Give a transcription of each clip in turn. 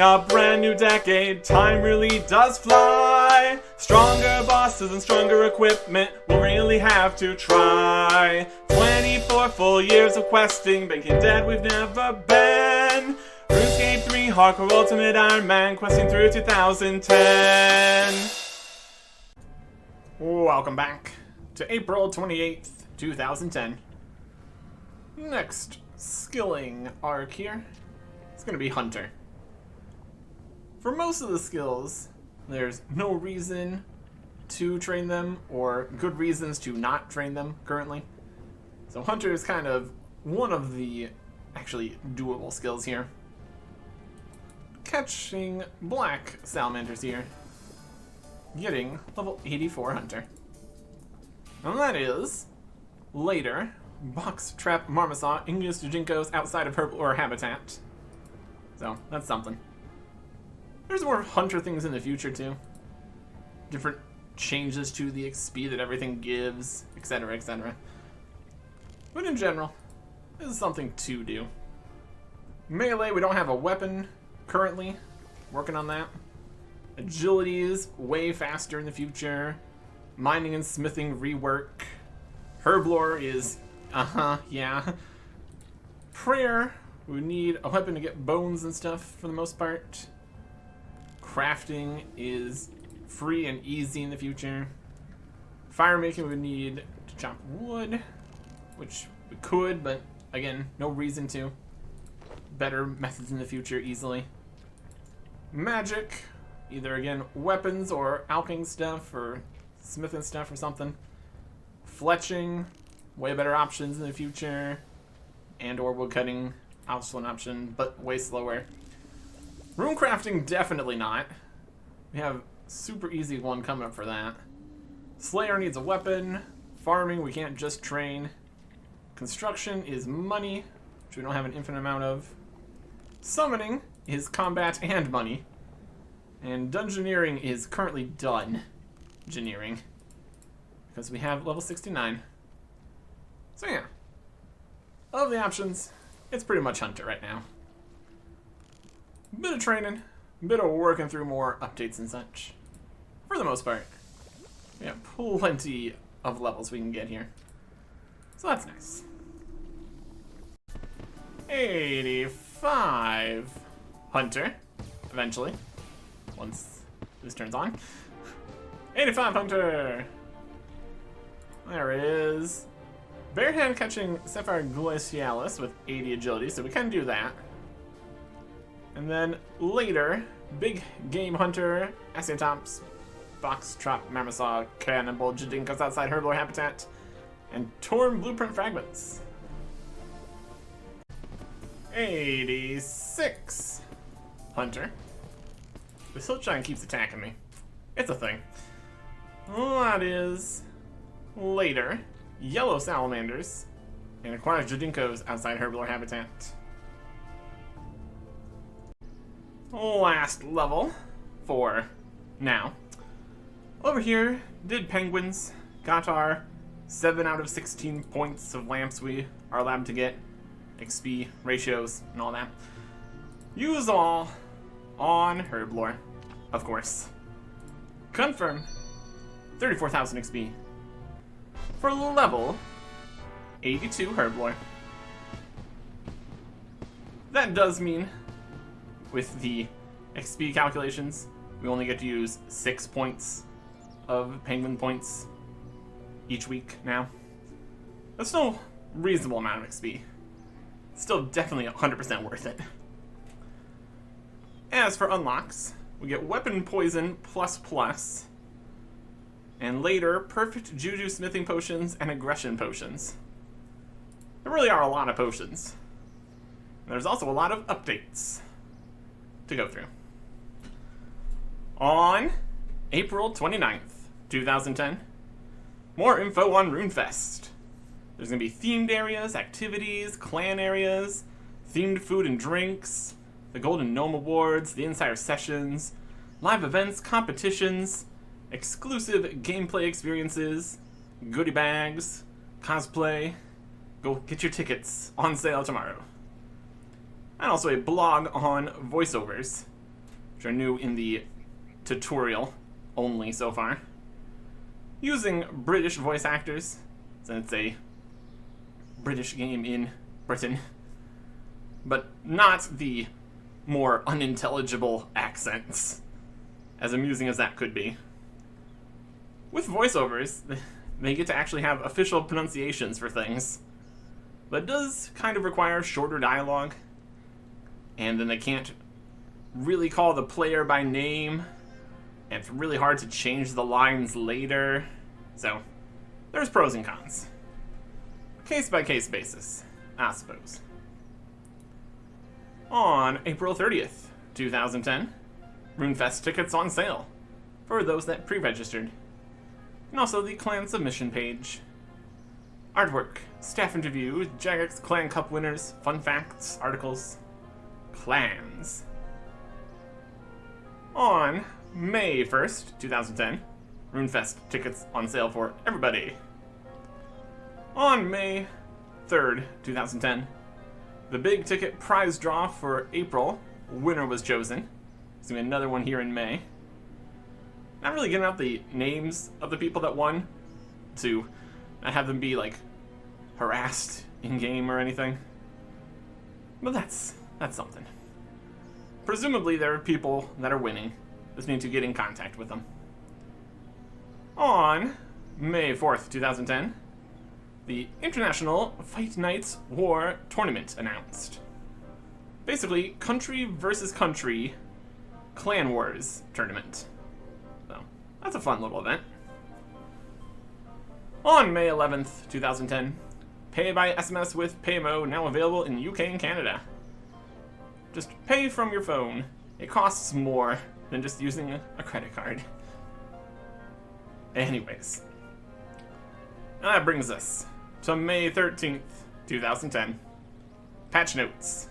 a brand new decade, time really does fly. Stronger bosses and stronger equipment, we'll really have to try. 24 full years of questing, making dead we've never been. RuneScape 3 Hardcore Ultimate Ironman, questing through 2010. Welcome back to April 28th, 2010. Next skilling arc here. It's going to be Hunter. For most of the skills, there's no reason to train them or good reasons to not train them currently. So Hunter is kind of one of the actually doable skills here. Catching black salamanders here. Getting level 84 Hunter. And that is later box trap marmosaur English Jagex outside of her habitat. So that's something. There's more Hunter things in the future too. Different changes to the XP that everything gives, etc, etc. But in general, this is something to do. Melee, we don't have a weapon currently. Working on that. Agility is way faster in the future. Mining and smithing rework. Herblore is, yeah. Prayer, we need a weapon to get bones and stuff for the most part. Crafting is free and easy in the future. Fire making, we need to chop wood, which we could, but again, no reason to. Better methods in the future easily. Magic, either again weapons or alching stuff or smithing stuff or something. Fletching, way better options in the future. And or woodcutting, also an option, but way slower. Rune crafting, definitely not. We have super easy one coming up for that. Slayer needs a weapon. Farming, we can't just train. Construction is money, which we don't have an infinite amount of. Summoning is combat and money. And dungeoneering is currently done. Engineering. Because we have level 69. So yeah. Of the options, it's pretty much Hunter right now. Bit of training, bit of working through more updates and such. For the most part. We have plenty of levels we can get here. So that's nice. 85 Hunter, eventually. Once this turns on. 85 Hunter! There it is. Barehand catching Sapphire Glacialis with 80 agility, so we can do that. And then later, Big Game Hunter, Aciatops, Box Trap Marmosaur, Cannibal Jagex outside Herblore habitat, and Torn Blueprint Fragments. 86 Hunter. The Siltshine keeps attacking me. It's a thing. That is later. Yellow salamanders. And acquires Jagex outside Herblore habitat. Last level for now. Over here, did penguins. Got our 7 out of 16 points of lamps we are allowed to get. XP ratios and all that. Use all on Herblore, of course. Confirm 34,000 XP for level 82 Herblore. That does mean, with the XP calculations, we only get to use 6 points of penguin points each week now. That's still a reasonable amount of XP. Still definitely 100% worth it. As for unlocks, we get Weapon Poison ++, and later Perfect Juju Smithing Potions and Aggression Potions. There really are a lot of potions. And there's also a lot of updates to go through. On April 29th, 2010, more info on RuneFest. There's going to be themed areas, activities, clan areas, themed food and drinks, the Golden Gnome Awards, the Insider Sessions, live events, competitions, exclusive gameplay experiences, goodie bags, cosplay. Go get your tickets on sale tomorrow. And also a blog on voiceovers. which are new in the tutorial only so far. Using British voice actors, since it's a British game in Britain, but not the more unintelligible accents, as amusing as that could be. With voiceovers, they get to actually have official pronunciations for things, but it does kind of require shorter dialogue, and then they can't really call the player by name, and it's really hard to change the lines later, so there's pros and cons. Case-by-case basis, I suppose. On April 30th, 2010, RuneFest tickets on sale for those that pre-registered, and also the clan submission page. Artwork, staff interview, Jagex Clan Cup winners, fun facts, articles, clans. On May 1st, 2010, RuneFest tickets on sale for everybody. On May 3rd, 2010, the big ticket prize draw for April winner was chosen. There's going to be another one here in May. Not really getting out the names of the people that won to not have them be, like, harassed in-game or anything. But that's something. Presumably there are people that are winning. Just need to get in contact with them. On May 4th, 2010, the International Fight Nights War Tournament announced. Basically, country versus country clan wars tournament. So, that's a fun little event. On May 11th, 2010, pay by SMS with Paymo now available in UK and Canada. Just pay from your phone. It costs more than just using a credit card. Anyways. And that brings us to May 13th, 2010. Patch notes.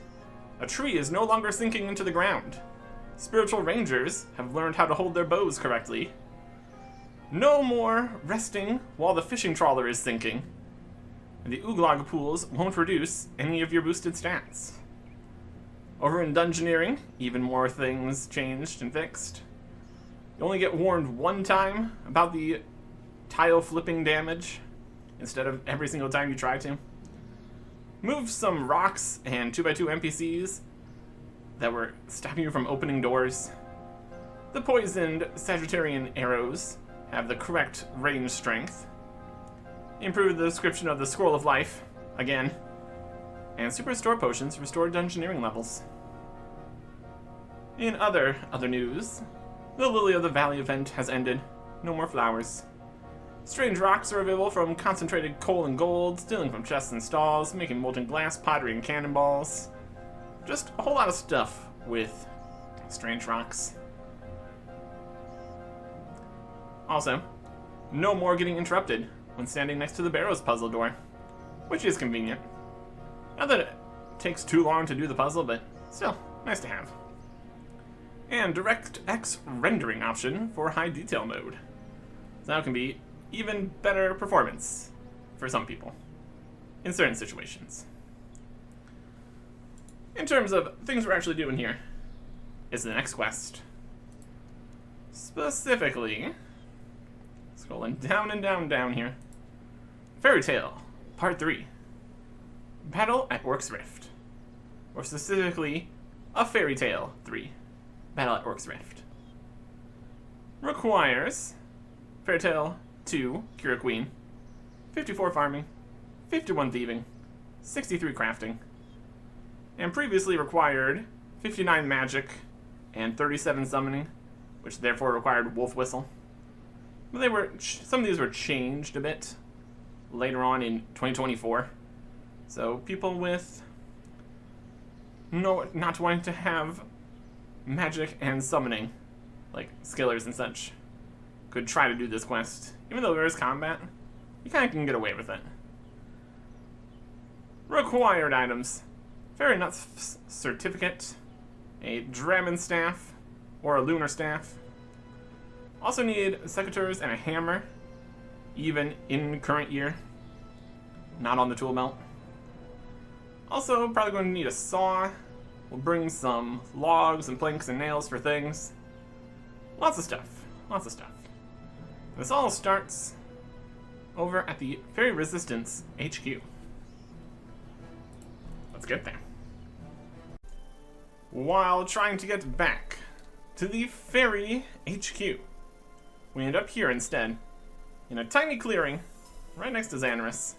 A tree is no longer sinking into the ground. Spiritual rangers have learned how to hold their bows correctly. No more resting while the fishing trawler is sinking. And the Ooglog pools won't reduce any of your boosted stats. Over in Dungeoneering, even more things changed and fixed. You only get warned one time about the tile flipping damage, instead of every single time you try to. Move some rocks and 2x2 NPCs that were stopping you from opening doors. The poisoned Sagittarian arrows have the correct range strength. Improved the description of the Scroll of Life, again. And Super Store Potions restore Dungeoneering levels. In other news, the Lily of the Valley event has ended. No more flowers. Strange rocks are available from concentrated coal and gold, stealing from chests and stalls, making molten glass, pottery, and cannonballs. Just a whole lot of stuff with strange rocks. Also, no more getting interrupted when standing next to the Barrows puzzle door, which is convenient. Not that it takes too long to do the puzzle, but still, nice to have. And DirectX rendering option for high detail mode. So now it can be even better performance for some people in certain situations. In terms of things we're actually doing here is the next quest. Specifically, scrolling down and down down here. Fairy Tale, Part 3. Battle at Orc's Rift. Or specifically, A Fairy Tale 3. Battle at Orc's Rift. Requires Fairy Tale 2, Cure a Queen, 54 farming, 51 thieving, 63 crafting, and previously required 59 magic and 37 summoning, which therefore required Wolf Whistle. But some of these were changed a bit later on in 2024. So people with not wanting to have magic and summoning, like skillers and such, could try to do this quest. Even though there is combat, you kind of can get away with it. Required items. Fairy Nuts Certificate, a Dragon Staff, or a Lunar Staff. Also need Secateurs and a Hammer, even in current year. Not on the tool belt. Also, probably going to need a Saw, We'll bring some logs and planks and nails for things. Lots of stuff. Lots of stuff. This all starts over at the Fairy Resistance HQ. Let's get there. While trying to get back to the Fairy HQ, we end up here instead, in a tiny clearing right next to Xanaris,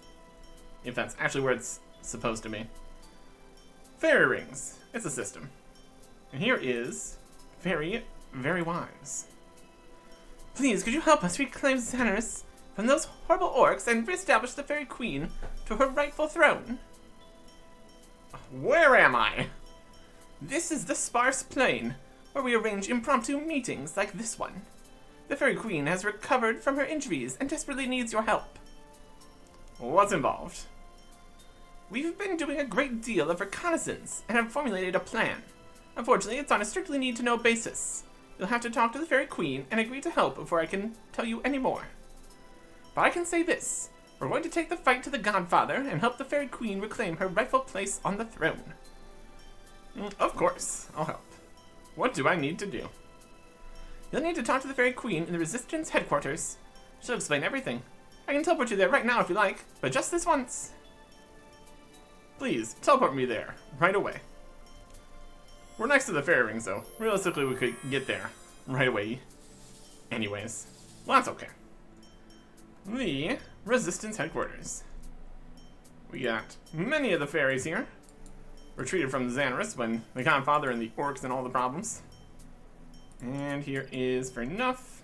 if that's actually where it's supposed to be. Fairy rings. It's a system. And here is Very, Very Wise. Please, could you help us reclaim Xanaris from those horrible orcs and reestablish the Fairy Queen to her rightful throne? Where am I? This is the sparse plain, where we arrange impromptu meetings like this one. The Fairy Queen has recovered from her injuries and desperately needs your help. What's involved? We've been doing a great deal of reconnaissance and have formulated a plan. Unfortunately, it's on a strictly need-to-know basis. You'll have to talk to the Fairy Queen and agree to help before I can tell you any more. But I can say this. We're going to take the fight to the Godfather and help the Fairy Queen reclaim her rightful place on the throne. Of course, I'll help. What do I need to do? You'll need to talk to the Fairy Queen in the Resistance headquarters. She'll explain everything. I can teleport you there right now if you like, but just this once. Please, teleport me there, right away. We're next to the fairy rings, though. Realistically, we could get there right away. Anyways, well, that's okay. The Resistance headquarters. We got many of the fairies here. Retreated from Xanaris when the Godfather and the orcs and all the problems. And here is for enough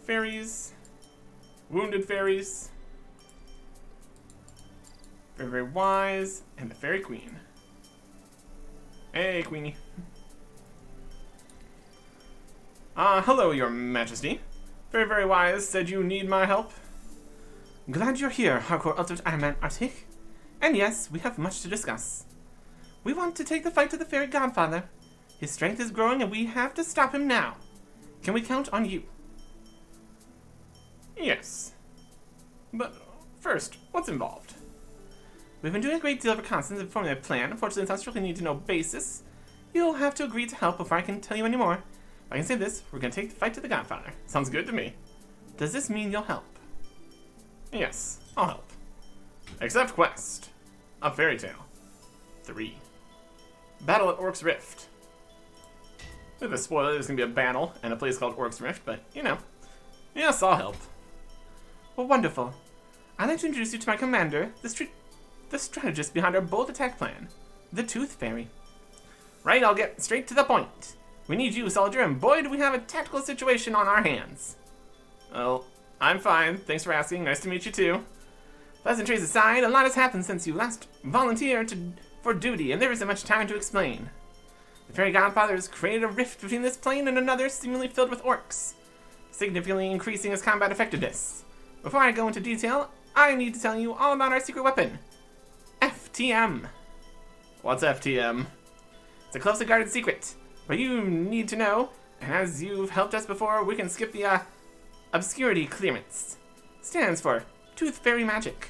fairies, wounded fairies, Very, Very Wise, and the Fairy Queen. Hey, Queenie. Hello, Your Majesty. Very, Very Wise said you need my help. Glad you're here, Hardcore Ultimate Ironman Artic. And yes, we have much to discuss. We want to take the fight to the Fairy Godfather. His strength is growing and we have to stop him now. Can we count on you? Yes. But first, what's involved? We've been doing a great deal of reconnaissance and forming a plan. Unfortunately, it's on a strictly need-to-know basis. You'll have to agree to help before I can tell you any more. If I can say this, we're going to take the fight to the Godfather. Sounds good to me. Does this mean you'll help? Yes, I'll help. Accept quest. A Fairy Tale. 3. Battle at Orc's Rift. Bit of a spoiler, there's going to be a battle and a place called Orc's Rift, but, you know. Yes, I'll help. Well, wonderful. I'd like to introduce you to my commander, the strategist behind our bold attack plan, the Tooth Fairy. Right, I'll get straight to the point. We need you, soldier, and boy, do we have a tactical situation on our hands. Well, I'm fine. Thanks for asking. Nice to meet you, too. Pleasantries aside, a lot has happened since you last volunteered for duty, and there isn't much time to explain. The Fairy Godfather has created a rift between this plane and another seemingly filled with orcs, significantly increasing its combat effectiveness. Before I go into detail, I need to tell you all about our secret weapon, FTM. What's FTM? It's a closely guarded secret, but you need to know, and as you've helped us before, we can skip the obscurity clearance. Stands for Tooth Fairy Magic.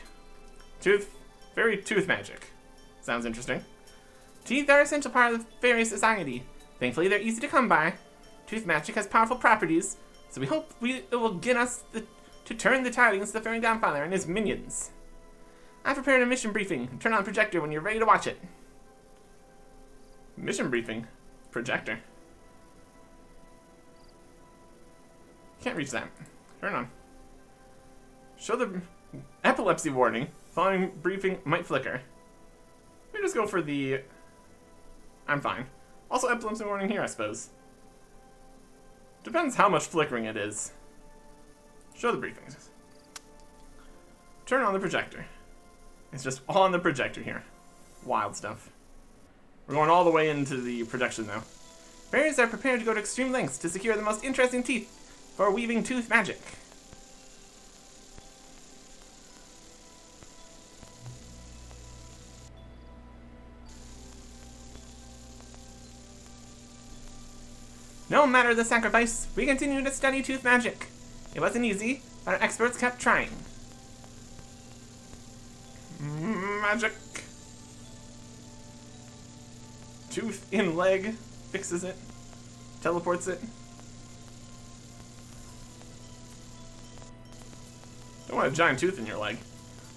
Fairy Tooth Magic. Sounds interesting. Teeth are an essential part of the fairy society. Thankfully, they're easy to come by. Tooth magic has powerful properties, so we hope it will get us to turn the tide against the Fairy Godfather and his minions. I've prepared a mission briefing. Turn on the projector when you're ready to watch it. Mission briefing? Projector. Can't reach that. Turn on. Show the epilepsy warning. Following briefing might flicker. Let me just go for the... I'm fine. Also epilepsy warning here, I suppose. Depends how much flickering it is. Show the briefings. Turn on the projector. It's just all on the projector here. Wild stuff. We're going all the way into the projection now. Fairies are prepared to go to extreme lengths to secure the most interesting teeth for weaving tooth magic. No matter the sacrifice, we continue to study tooth magic. It wasn't easy, but our experts kept trying. Magic. tooth in leg fixes it, teleports it. Don't want a giant tooth in your leg.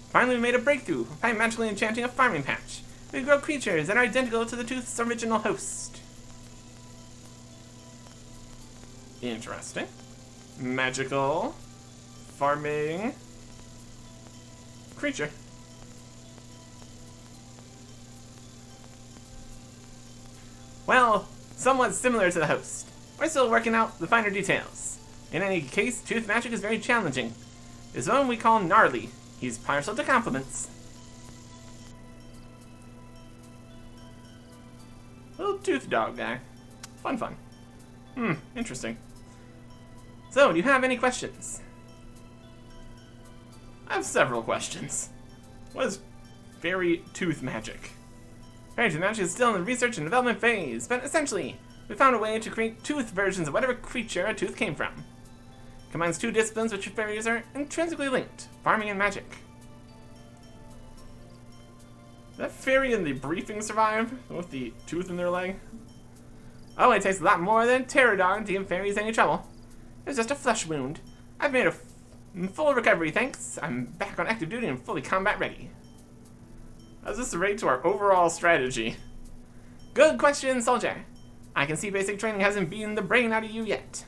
Finally, we made a breakthrough by magically enchanting a farming patch. We grow creatures that are identical to the tooth's original host. Interesting. Magical farming creature. Well, somewhat similar to the host. We're still working out the finer details. In any case, tooth magic is very challenging. This one we call Gnarly. He's partial to compliments. Little tooth dog guy. Fun. Interesting. So, do you have any questions? I have several questions. What is fairy tooth magic? Fairy tooth magic is still in the research and development phase, but essentially, we found a way to create tooth versions of whatever creature a tooth came from. Combines two disciplines which fairies are intrinsically linked, farming and magic. Did that fairy in the briefing survive with the tooth in their leg? Oh, it takes a lot more than terror dog to give fairies any trouble. It was just a flesh wound. I've made a full recovery, thanks. I'm back on active duty and fully combat ready. How does this relate to our overall strategy? Good question, soldier. I can see basic training hasn't beaten the brain out of you yet.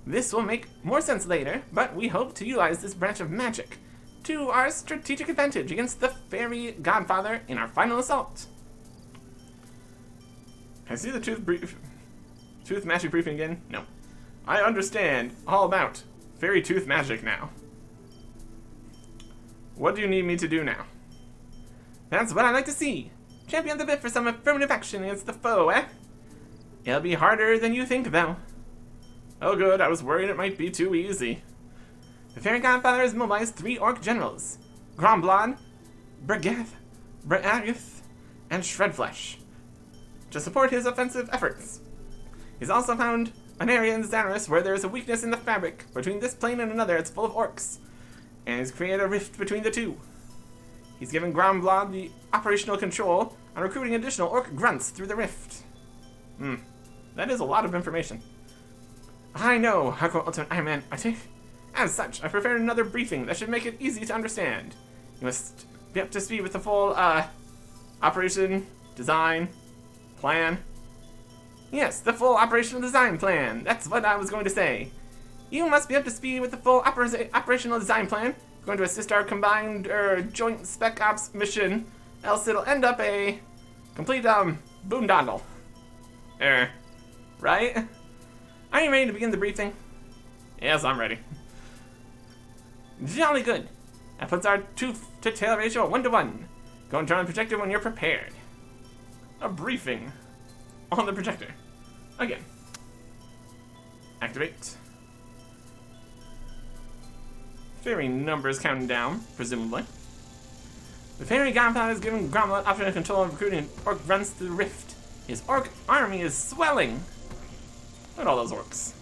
This will make more sense later, but we hope to utilize this branch of magic to our strategic advantage against the fairy godfather in our final assault. Can I see the tooth magic briefing again? No. I understand all about fairy tooth magic now. What do you need me to do now? That's what I'd like to see. Champion the bit for some affirmative action against the foe, eh? It'll be harder than you think, though. Oh good, I was worried it might be too easy. The fairy godfather has mobilized 3 orc generals. Gromblod, Breagath, and Shredflesh to support his offensive efforts. He's also found an area in Xanaris where there is a weakness in the fabric. Between this plane and another, it's full of orcs, and he's created a rift between the two. He's given Gromblod the operational control on recruiting additional orc grunts through the rift. That is a lot of information. I know, Hardcore Ultimate Ironman Artic. As such, I prepared another briefing that should make it easy to understand. You must be up to speed with the full, operation, design, plan. Yes, the full operational design plan. That's what I was going to say. You must be up to speed with the full operational design plan. Going to assist our combined, joint spec ops mission. Else it'll end up a complete, boondoggle. Right? Are you ready to begin the briefing? Yes, I'm ready. Jolly good. That puts our tooth-to-tail ratio at 1-to-1. Go and turn on the projector when you're prepared. A briefing on the projector. Again. Activate. Fairy numbers counting down, presumably. The fairy godfather has given Gromlett optional control of recruiting orc runs through the rift. His orc army is swelling. Look at all those orcs.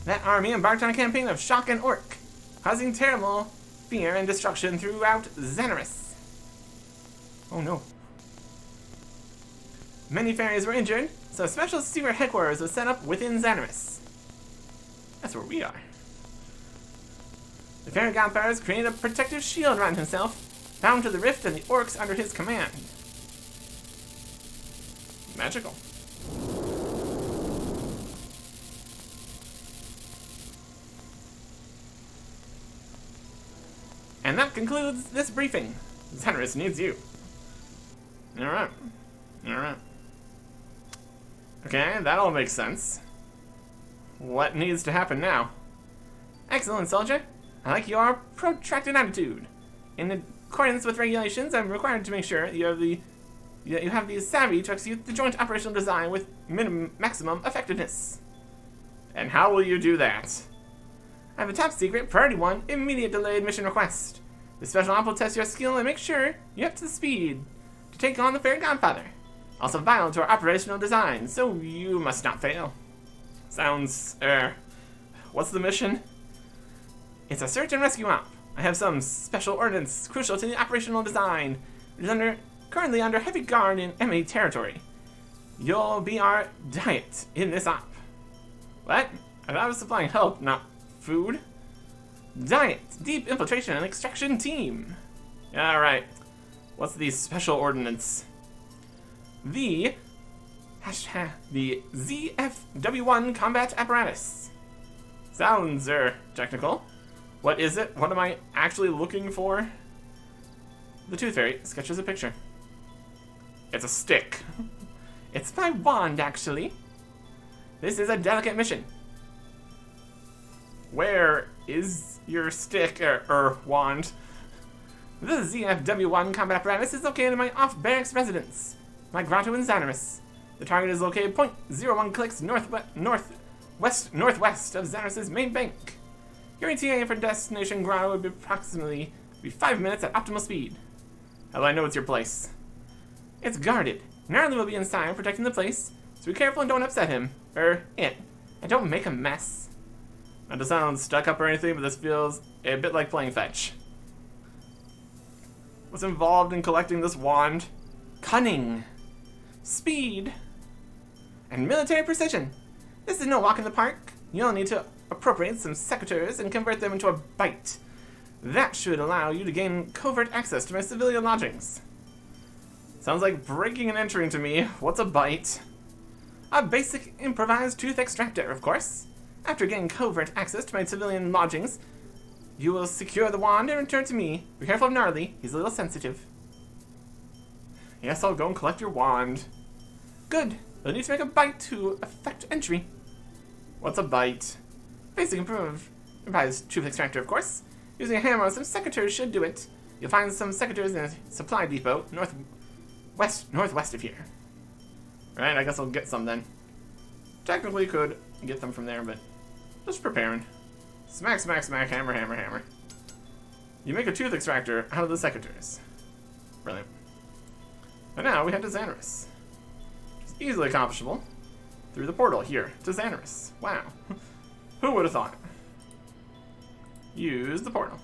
That army embarked on a campaign of shock and orc, causing terrible fear and destruction throughout Xanaris. Oh no. Many fairies were injured, so a special secret headquarters was set up within Xanaris. That's where we are. The fairy godfather has created a protective shield around himself, bound to the rift and the orcs under his command. Magical. And that concludes this briefing. Xanaris needs you. Alright. Okay, that all makes sense. What needs to happen now? Excellent, soldier. I like your protracted attitude. In accordance with regulations, I'm required to make sure you have the savvy to execute the joint operational design with maximum effectiveness. And how will you do that? I have a top secret, priority 1, immediate delayed mission request. The special op will test your skill and make sure you're up to speed to take on the fairy godfather. Also vital to our operational design, so you must not fail. Sounds, what's the mission? It's a search and rescue op. I have some special ordnance crucial to the operational design. It is currently under heavy guard in enemy territory. You'll be our diet in this op. What? I thought I was supplying help, not food. Diet, deep infiltration and extraction team. Alright. What's the special ordnance? The ZFW1 combat apparatus. Sounds technical. What is it? What am I actually looking for? The Tooth Fairy sketches a picture. It's a stick. It's my wand, actually. This is a delicate mission. Where is your stick or wand? The ZFW1 combat apparatus is located in my off-barracks residence, my grotto in Xanaris. The target is located 0.01 clicks northwest of Xanaris' main bank. Your ETA for destination grotto would be approximately 5 minutes at optimal speed. How do I know it's your place? It's guarded. Gnarly will be inside protecting the place, so be careful and don't upset him. It. And don't make a mess. Not to sound stuck up or anything, but this feels a bit like playing fetch. What's involved in collecting this wand? Cunning, speed, and military precision. This is no walk in the park. You'll need to appropriate some secateurs and convert them into a bite. That should allow you to gain covert access to my civilian lodgings. Sounds like breaking and entering to me. What's a bite? A basic improvised tooth extractor, of course. After getting covert access to my civilian lodgings, you will secure the wand and return to me. Be careful of Gnarly. He's a little sensitive. Yes, I'll go and collect your wand. Good. You'll need to make a bite to effect entry. What's a bite? Basic improvised tooth extractor, of course. Using a hammer and some secateurs should do it. You'll find some secateurs in a supply depot northwest of here. Right, I guess I'll get some then. Technically could get them from there, but just preparing. Smack, smack, smack, hammer, hammer, hammer. You make a tooth extractor out of the secateurs. Brilliant. And now we head to Xanaris. Which is easily accomplishable through the portal here to Xanaris. Wow. Who would have thought? Use the portal.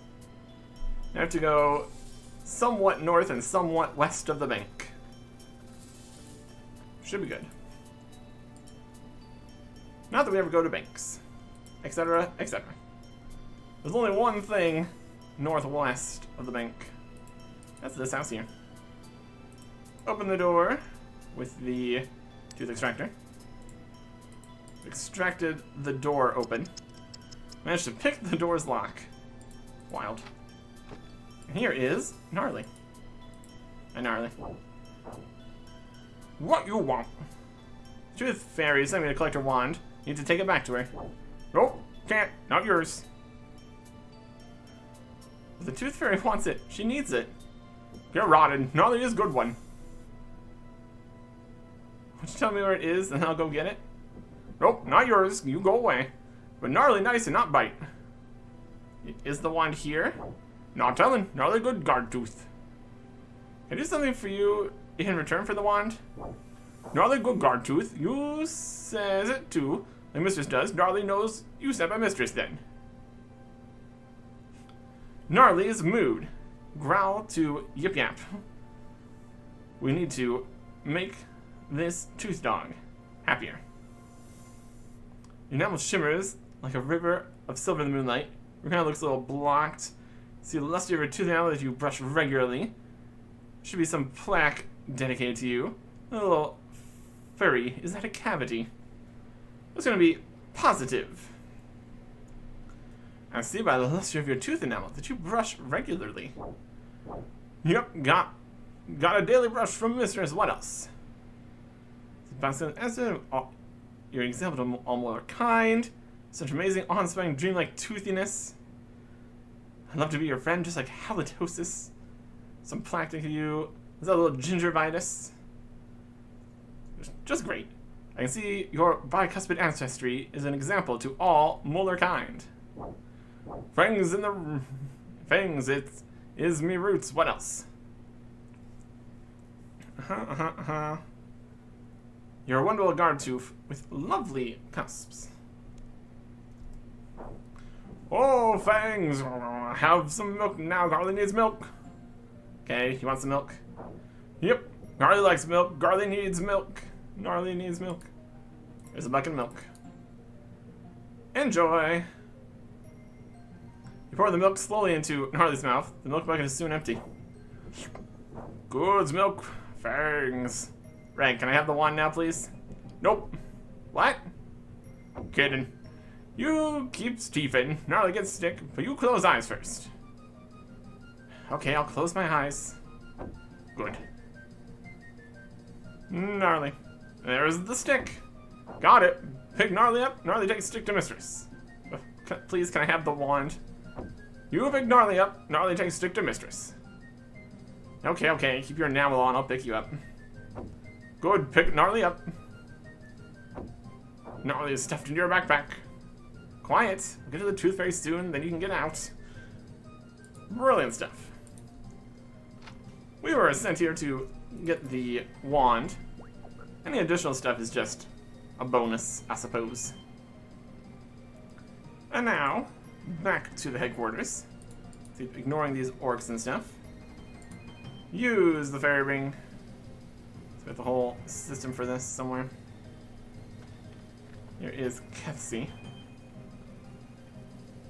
I have to go somewhat north and somewhat west of the bank. Should be good. Not that we ever go to banks, etc., etc. There's only one thing northwest of the bank. That's this house here. Open the door with the tooth extractor. Extracted the door open. Managed to pick the door's lock. Wild. And here is Gnarly. And Gnarly. What you want? Tooth Fairy sent me to collect her wand. Need to take it back to her. Nope, can't. Not yours. If the Tooth Fairy wants it, she needs it. Get rotted. Gnarly is a good one. Why don't you tell me where it is, and I'll go get it? Nope, not yours. You go away. But Gnarly nice and not bite. Is the wand here? Not telling. Gnarly good guard tooth. Can I do something for you in return for the wand? Gnarly good guard tooth. You says it too. Like mistress does. Gnarly knows you said my mistress then. Gnarly's mood. Growl to yip yap. We need to make this tooth dog happier. Your enamel shimmers like a river of silver in the moonlight. Your kind of looks a little blocked. See the luster of your tooth enamel that you brush regularly. Should be some plaque dedicated to you. A little furry. Is that a cavity? It's going to be positive. I see by the luster of your tooth enamel that you brush regularly. Yep, got a daily brush from Mistress. What else? Your example to all more kind. Such amazing, awe-inspiring, dreamlike toothiness. I'd love to be your friend, just like halitosis. Some plaque to you. Is that a little gingivitis? Just great. I can see your bicuspid ancestry is an example to all molar kind. Fangs in the... Fangs, it is me roots. What else? You're a wonderful guard tooth with lovely cusps. Oh, Fangs! Have some milk now. Garly needs milk. Okay, you want some milk? Yep. Garly likes milk. Garly needs milk. Gnarly needs milk. There's a bucket of milk. Enjoy! You pour the milk slowly into Gnarly's mouth. The milk bucket is soon empty. Goods, milk, Fangs. Right, can I have the wand now, please? Nope. What? Kidding. You keep Stephen. Gnarly gets stick, but you close eyes first. Okay, I'll close my eyes. Good. Gnarly. There's the stick. Got it. Pick Gnarly up. Gnarly takes stick to mistress. Please, can I have the wand? You pick Gnarly up. Gnarly takes stick to mistress. Okay, okay. Keep your enamel on. I'll pick you up. Good. Pick Gnarly up. Gnarly is stuffed into your backpack. Quiet. We'll get to the tooth very soon, then you can get out. Brilliant stuff. We were sent here to get the wand. Any additional stuff is just a bonus, I suppose. And now, back to the headquarters. Ignoring these orcs and stuff. Use the fairy ring. Let's get the whole system for this somewhere. Here is Kethsey.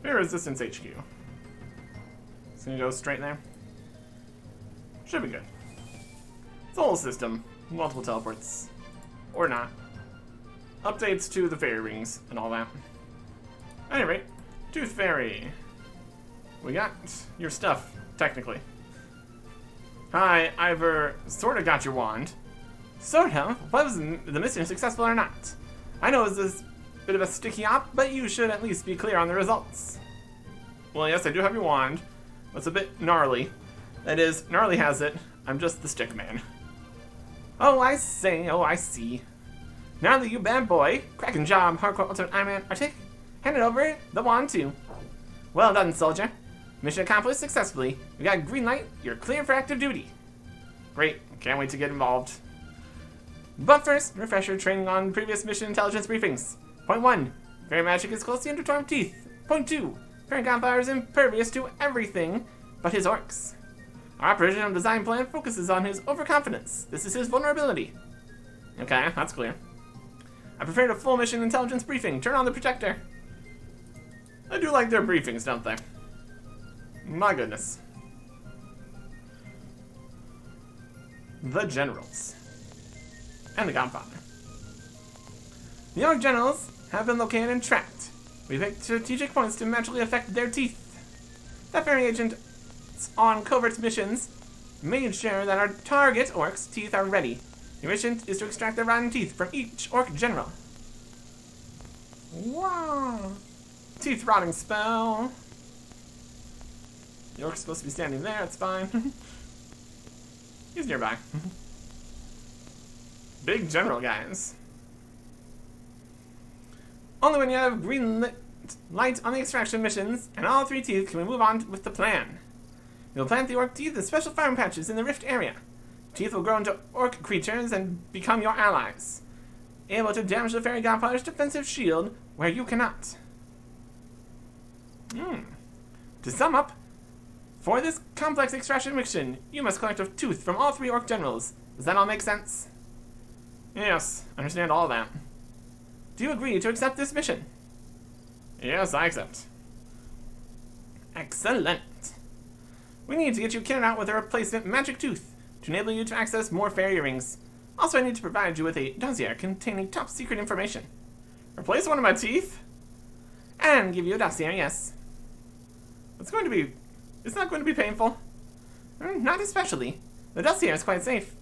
Fear Resistance HQ. It's gonna go straight there. Should be good. It's a whole system. Multiple teleports. Or not. Updates to the fairy rings and all that. At any rate, Tooth Fairy. We got your stuff, technically. Hi, I've sorta got your wand. Sorta? Was the mission successful or not? I know it's this bit of a sticky op, but you should at least be clear on the results. Well, yes, I do have your wand. It's a bit gnarly. That is, Gnarly has it. I'm just the stick man. Oh, I say. Oh, I see. Gnarly, you bad boy. Cracking job, hardcore ultimate Ironman Artic. Hand it over the wand too. Well done, soldier. Mission accomplished successfully. We got green light. You're clear for active duty. Great. Can't wait to get involved. But first, refresher training on previous mission intelligence briefings. Point 1. Fairy magic is closely intertwined with teeth. Point 2. Fairy Godfather is impervious to everything but his orcs. Our original design plan focuses on his overconfidence. This is his vulnerability. Okay, that's clear. I prepared a full mission intelligence briefing. Turn on the projector. I do like their briefings, don't they? My goodness. The generals. And the Godfather. The Orc generals have been located and tracked. We picked strategic points to magically affect their teeth. That fairy agent on covert missions made sure that our target orcs' teeth are ready. Your mission is to extract the rotten teeth from each orc general. Wow. Teeth rotting spell. The orc's supposed to be standing there, it's fine. He's nearby. Big general, guys. Only when you have green light on the extraction missions and all 3 teeth can we move on with the plan. We'll plant the orc teeth in special farm patches in the rift area. Teeth will grow into orc creatures and become your allies, able to damage the fairy godfather's defensive shield where you cannot. To sum up, for this complex extraction mission, you must collect a tooth from all 3 orc generals. Does that all make sense? Yes, understand all that. Do you agree to accept this mission? Yes, I accept. Excellent. We need to get you kitted out with a replacement magic tooth to enable you to access more fairy rings. Also, I need to provide you with a dossier containing top secret information. Replace one of my teeth? And give you a dossier, yes. It's not going to be painful. Not especially. The dossier is quite safe.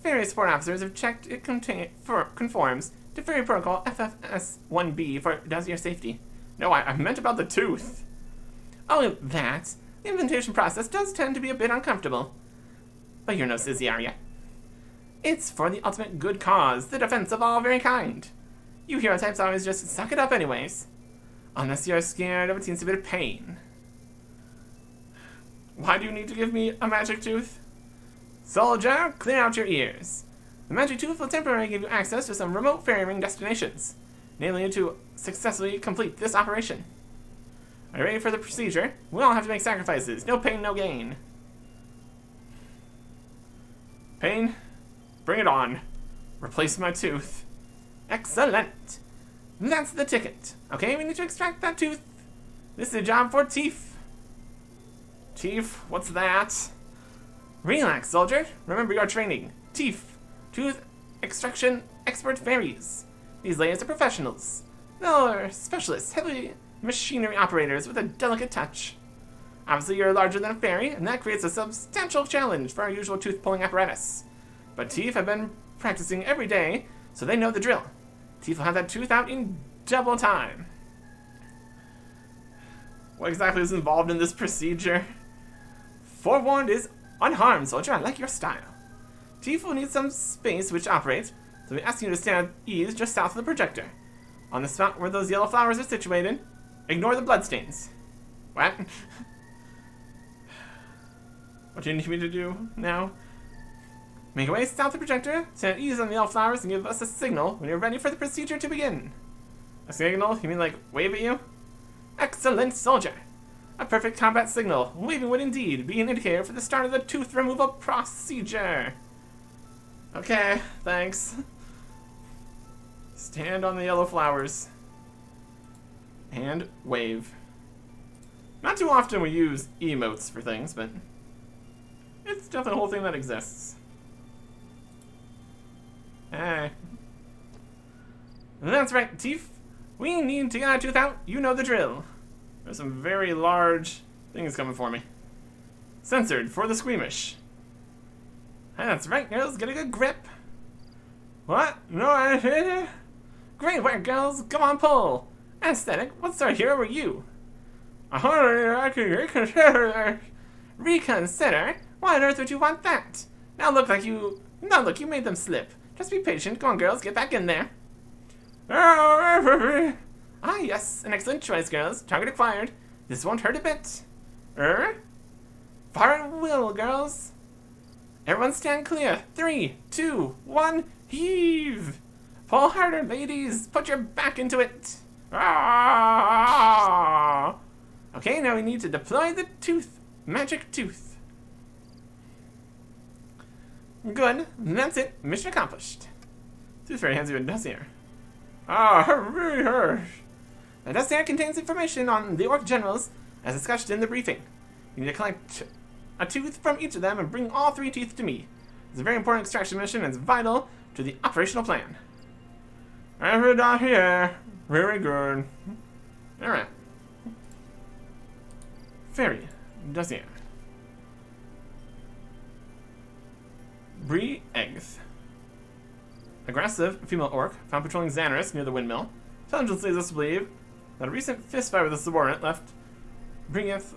Fairy support officers have checked it conforms to Fairy Protocol FFS1B for dossier safety. No, I meant about the tooth. Oh, that. The invitation process does tend to be a bit uncomfortable. But you're no sissy, are ya? It's for the ultimate good cause, the defense of all very kind. You hero types always just suck it up anyways. Unless you're scared of a teensy bit of pain. Why do you need to give me a magic tooth? Soldier, clear out your ears. The magic tooth will temporarily give you access to some remote fairy ring destinations, enabling you to successfully complete this operation. Are you ready for the procedure? We all have to make sacrifices. No pain, no gain. Pain? Bring it on. Replace my tooth. Excellent. That's the ticket. Okay, we need to extract that tooth. This is a job for Teeth. Teeth, what's that? Relax, soldier. Remember your training. Teeth, tooth extraction expert fairies. These ladies are professionals. They're specialists, heavy machinery operators with a delicate touch. Obviously, you're larger than a fairy, and that creates a substantial challenge for our usual tooth-pulling apparatus. But Teeth have been practicing every day, so they know the drill. Teeth will have that tooth out in double time. What exactly is involved in this procedure? Forewarned is unharmed, soldier. I like your style. Teeth will need some space which operate, so we ask you to stand at ease just south of the projector. On the spot where those yellow flowers are situated, ignore the bloodstains. What? What do you need me to do now? Make your way south of the projector, stand at ease on the yellow flowers, and give us a signal when you're ready for the procedure to begin. A signal? You mean like wave at you? Excellent, soldier! A perfect combat signal. Waving would indeed be an indicator for the start of the tooth removal procedure. Okay, thanks. Stand on the yellow flowers. And wave. Not too often we use emotes for things, but it's definitely a whole thing that exists. Hey. That's right, Teeth. We need to get our tooth out. You know the drill. There's some very large things coming for me. Censored for the squeamish. That's right, girls. Get a good grip. What? No idea. Great work, girls. Come on, pull. Aesthetic, what sort of hero were you? I can reconsider. Reconsider? Why on earth would you want that? Now look, you made them slip. Just be patient. Go on, girls. Get back in there. Ah, yes. An excellent choice, girls. Target acquired. This won't hurt a bit. Fire at will, girls. Everyone stand clear. 3, 2, 1, heave. Pull harder, ladies. Put your back into it. Ah! Okay, now we need to deploy the tooth. Magic tooth. Good. That's it. Mission accomplished. Tooth Fairy hands you a dossier. Ah, really hurt. The dossier contains information on the Orc generals as discussed in the briefing. You need to collect a tooth from each of them and bring all 3 teeth to me. It's a very important extraction mission and it's vital to the operational plan. I heard out here. Very good. Alright. Fairy. Dossier. Bree Eggs. Aggressive female orc found patrolling Xanaris near the windmill. Intelligence leads us to believe that a recent fistfight with a subordinate left Regith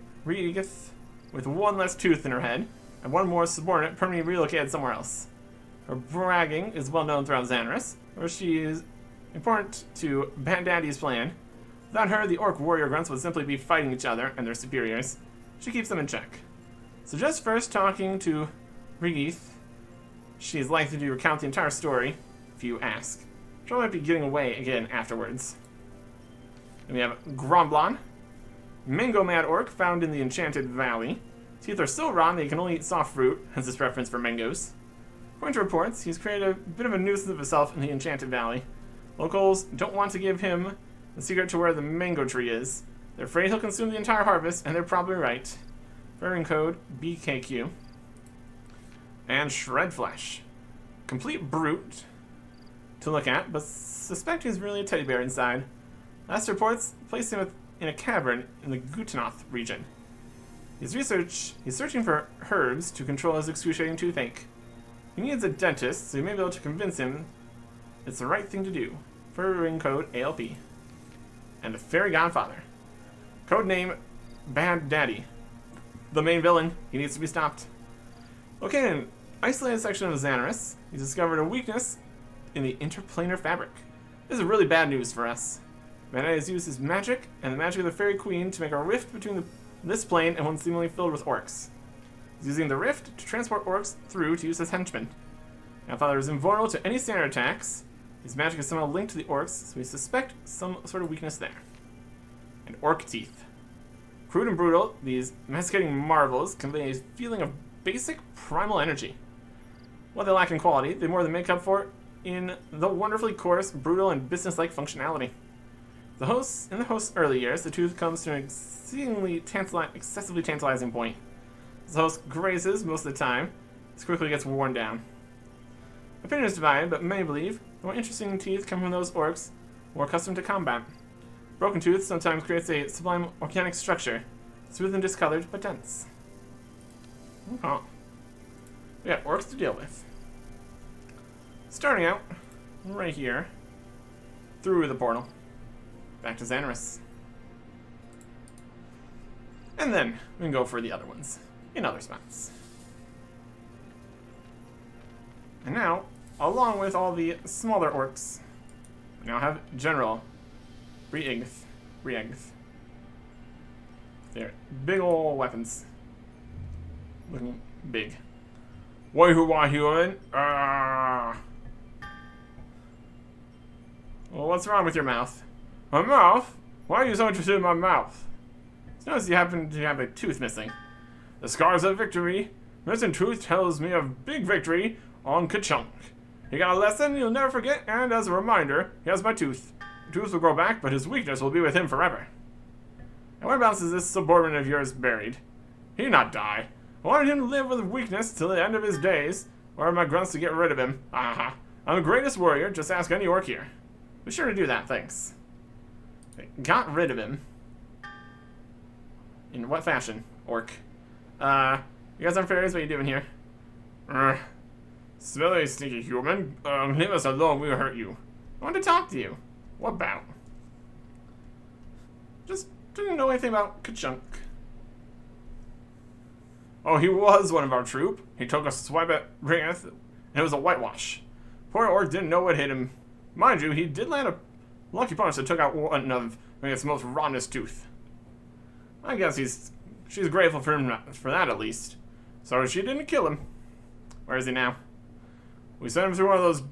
with 1 less tooth in her head, and 1 more subordinate permanently relocated somewhere else. Her bragging is well known throughout Xanaris, where she is important to Bad Daddy's plan. Without her, the orc warrior grunts would simply be fighting each other and their superiors. She keeps them in check. So just first talking to Regith, she is likely to recount the entire story, if you ask. She might be getting away again afterwards. Then we have Gromblon, Mango Mad Orc found in the Enchanted Valley. Teeth are so raw they can only eat soft fruit, hence his preference for mangoes. According to reports, he's created a bit of a nuisance of himself in the Enchanted Valley. Locals don't want to give him the secret to where the mango tree is. They're afraid he'll consume the entire harvest, and they're probably right. Variant code BKQ. And Shredflesh. Complete brute to look at, but suspect he's really a teddy bear inside. Last reports placed him in a cavern in the Gutanoth region. He's searching for herbs to control his excruciating toothache. He needs a dentist, so you may be able to convince him it's the right thing to do. Furring code ALP. And the Fairy Godfather. Codename Bad Daddy. The main villain. He needs to be stopped. Okay, in an isolated section of Xanaris, he's discovered a weakness in the interplanar fabric. This is really bad news for us. Bad Daddy has used his magic and the magic of the Fairy Queen to make a rift between this plane and one seemingly filled with orcs. He's using the rift to transport orcs through to use as henchmen. Godfather is invulnerable to any standard attacks. His magic is somehow linked to the orcs, so we suspect some sort of weakness there. And orc teeth. Crude and brutal, these domesticating marvels convey a feeling of basic primal energy. What they lack in quality, they more than make up for in the wonderfully coarse, brutal, and business-like functionality. In the host's early years, the tooth comes to an excessively tantalizing point. As the host grazes most of the time, this quickly gets worn down. Opinion is divided, but many believe the more interesting teeth come from those orcs more accustomed to combat. Broken tooth sometimes creates a sublime organic structure, smooth and discolored, but dense. Okay. We got orcs to deal with. Starting out, right here, through the portal, back to Xanaris. And then, we can go for the other ones, in other spots. And now, along with all the smaller orcs, we now have General Briegth. They're big ol' weapons. Looking big. Why-hoo-why-hoo-in? Well, what's wrong with your mouth? My mouth? Why are you so interested in my mouth? It's noticed you happen to have a tooth missing. The scars of victory. Missing tooth tells me of big victory on Ka-Chunk. He got a lesson he'll never forget, and as a reminder, he has my tooth. The tooth will grow back, but his weakness will be with him forever. And whereabouts is this subordinate of yours buried? He'd not die. I wanted him to live with weakness till the end of his days, or my grunts to get rid of him. Aha. I'm the greatest warrior, just ask any orc here. Be sure to do that, thanks. They got rid of him. In what fashion, orc? You guys aren't fairies? What are you doing here? Smelly, sneaky human. Leave us alone, we'll hurt you. I want to talk to you. What about? Just didn't know anything about Ka-Chunk. Oh, he was one of our troop. He took a swipe at Ringeth, and it was a whitewash. Poor orc didn't know what hit him. Mind you, he did land a lucky punch that took out one of Ringeth's most rottenest tooth. I guess she's grateful for him for that at least. So she didn't kill him. Where is he now? We sent him through one of those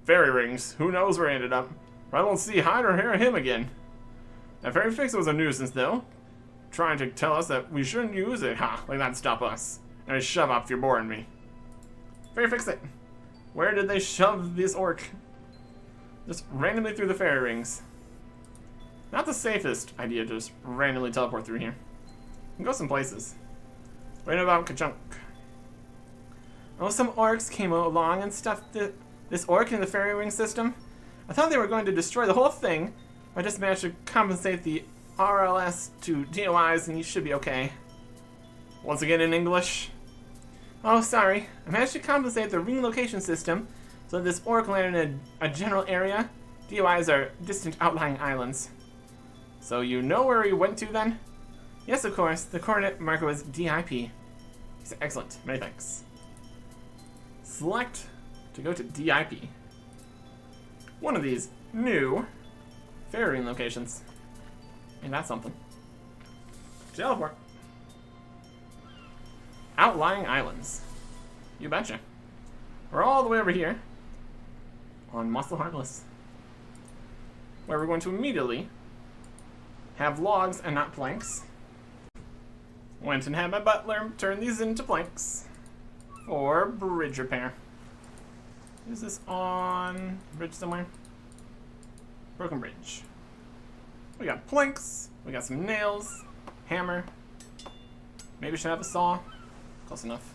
fairy rings. Who knows where he ended up? I won't see hide or hear of him again. That fairy fix was a nuisance, though. Trying to tell us that we shouldn't use it, like that'd stop us. And I shove up if you're boring me. Fairy fix it. Where did they shove this orc? Just randomly through the fairy rings. Not the safest idea to just randomly teleport through here. We can go some places. What about Ka-Chunk? Oh, some orcs came along and stuffed this orc in the fairy ring system. I thought they were going to destroy the whole thing. I just managed to compensate the RLS to DOIs and you should be okay. Once again in English. Oh, sorry. I managed to compensate the ring location system so that this orc landed in a general area. DOIs are distant outlying islands. So you know where he went to then? Yes, of course. The coordinate marker was DIP. He's excellent. Many thanks. Select to go to DIP. One of these new fairy ring locations. And that's something. Teleport. Outlying islands. You betcha. We're all the way over here on Muscle Harmless, where we're going to immediately have logs and not planks. Went and had my butler turn these into planks for bridge repair. Is this on bridge somewhere? Broken bridge. We got planks, we got some nails, hammer. Maybe should have a saw. Close enough.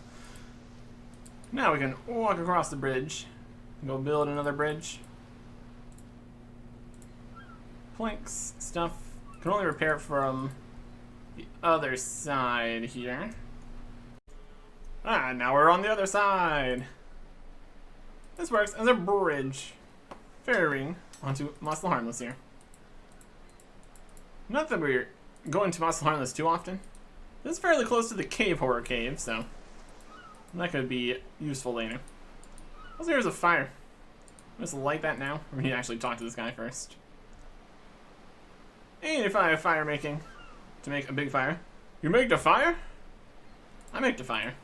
Now we can walk across the bridge and go build another bridge. Planks, stuff. Can only repair from the other side here. Ah, now we're on the other side. This works as a bridge. Fairy ring onto Muscle Harmless here. Not that we're going to Muscle Harmless too often. This is fairly close to the cave horror cave, so that could be useful later. Also, here's a fire. Let's light that now. We need to actually talk to this guy first. And if I have fire making to make a big fire. You make the fire? I make the fire.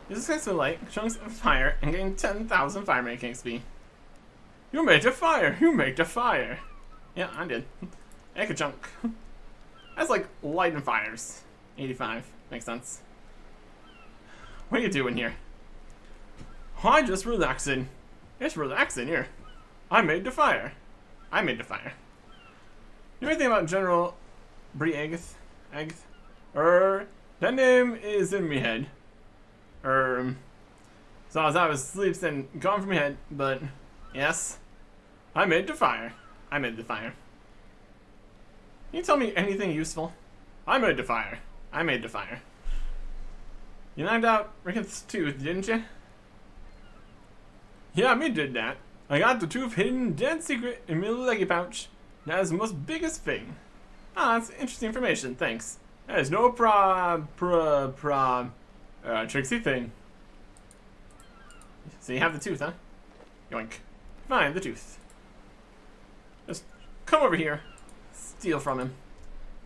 You successfully light chunks of fire and gain 10,000 fire making XP. You made the fire! You make the fire! Yeah, I did. Ekachunk. That's like light and fires. 85. Makes sense. What are you doing here? I just relaxing. It's relaxing here. I made the fire. I made the fire. You know anything about General Briegth? That name is in me head. So as I was asleep, then gone from my head, but yes, I made the fire. I made the fire. Can you tell me anything useful? I made the fire. I made the fire. You knocked out Ricket's tooth, didn't you? Yeah, me did that. I got the tooth hidden dead secret in my leggy pouch. That is the most biggest thing. Ah, that's interesting information, thanks. That is no tricksy thing. So you have the tooth, huh? Yoink. Fine, the tooth. Just come over here. Steal from him.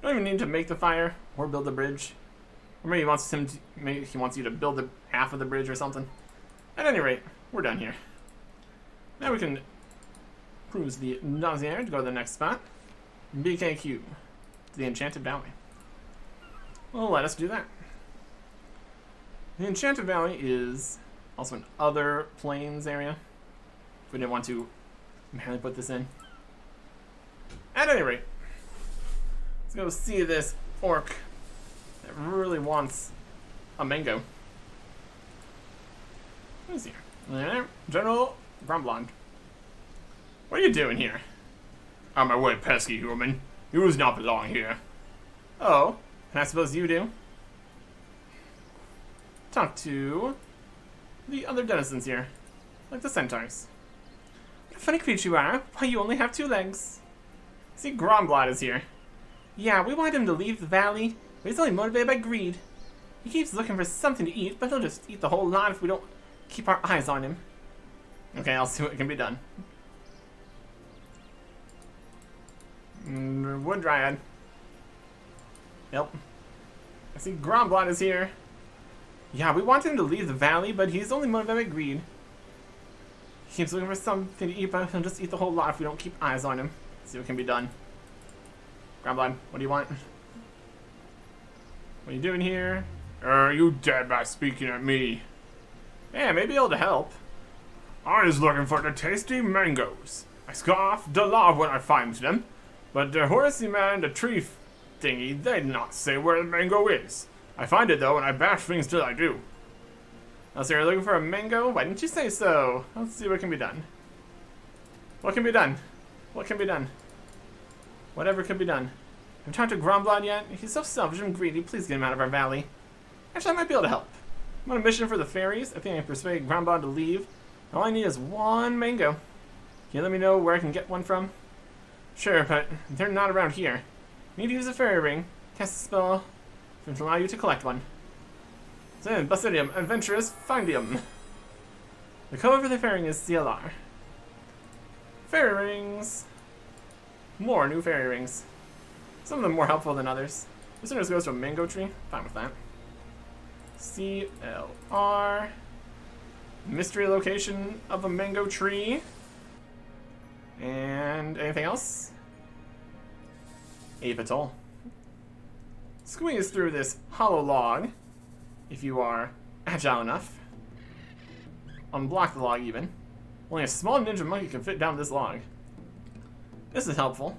Don't even need to make the fire or build the bridge. Or maybe he wants you to build half of the bridge or something. At any rate, we're done here. Now we can cruise the Nazier to go to the next spot. BKQ to the Enchanted Valley. Well, let us do that. The Enchanted Valley is also an other plains area. If we didn't want to manually put this in. At any rate, let's go see this orc that really wants a mango. Who's here? There, General Gromblond. What are you doing here? Out my way, pesky human. You does not belong here. Oh, and I suppose you do? Talk to the other denizens here, like the centaurs. What a funny creature you are. Why, you only have 2 legs. See, Gromblond is here. Yeah, we want him to leave the valley, but he's only motivated by greed. He keeps looking for something to eat, but he'll just eat the whole lot if we don't keep our eyes on him. Okay, I'll see what can be done. Wood Dryad. Yep. I see Gromblond is here. Yeah, we want him to leave the valley, but he's only motivated by greed. He keeps looking for something to eat, but he'll just eat the whole lot if we don't keep eyes on him. See what can be done. Gromblond, what do you want? What are you doing here? You dead by speaking at me. Yeah, maybe able to help. I is looking for the tasty mangoes. I scoff the law when I find them, but the horsey man and the tree thingy, they not say where the mango is. I find it though, and I bash things till I do. Oh, so you're looking for a mango? Why didn't you say so? Let's see what can be done. What can be done? What can be done? Whatever can be done. Have you talked to Gromblond yet? He's so selfish and greedy. Please get him out of our valley. Actually, I might be able to help. I'm on a mission for the fairies. I think I can persuade Gromblond to leave. All I need is 1 mango. Can you let me know where I can get one from? Sure, but they're not around here. You need to use a fairy ring. Cast a spell to allow you to collect one. So, Basidium, Adventurous, Findium. The code for the fairy ring is CLR. Fairy rings. More new fairy rings. Some of them more helpful than others. This one just goes to a mango tree. Fine with that. CLR. Mystery location of a mango tree. And anything else? Ape atoll. Squeeze through this hollow log if you are agile enough. Unblock the log even. Only a small ninja monkey can fit down this log. This is helpful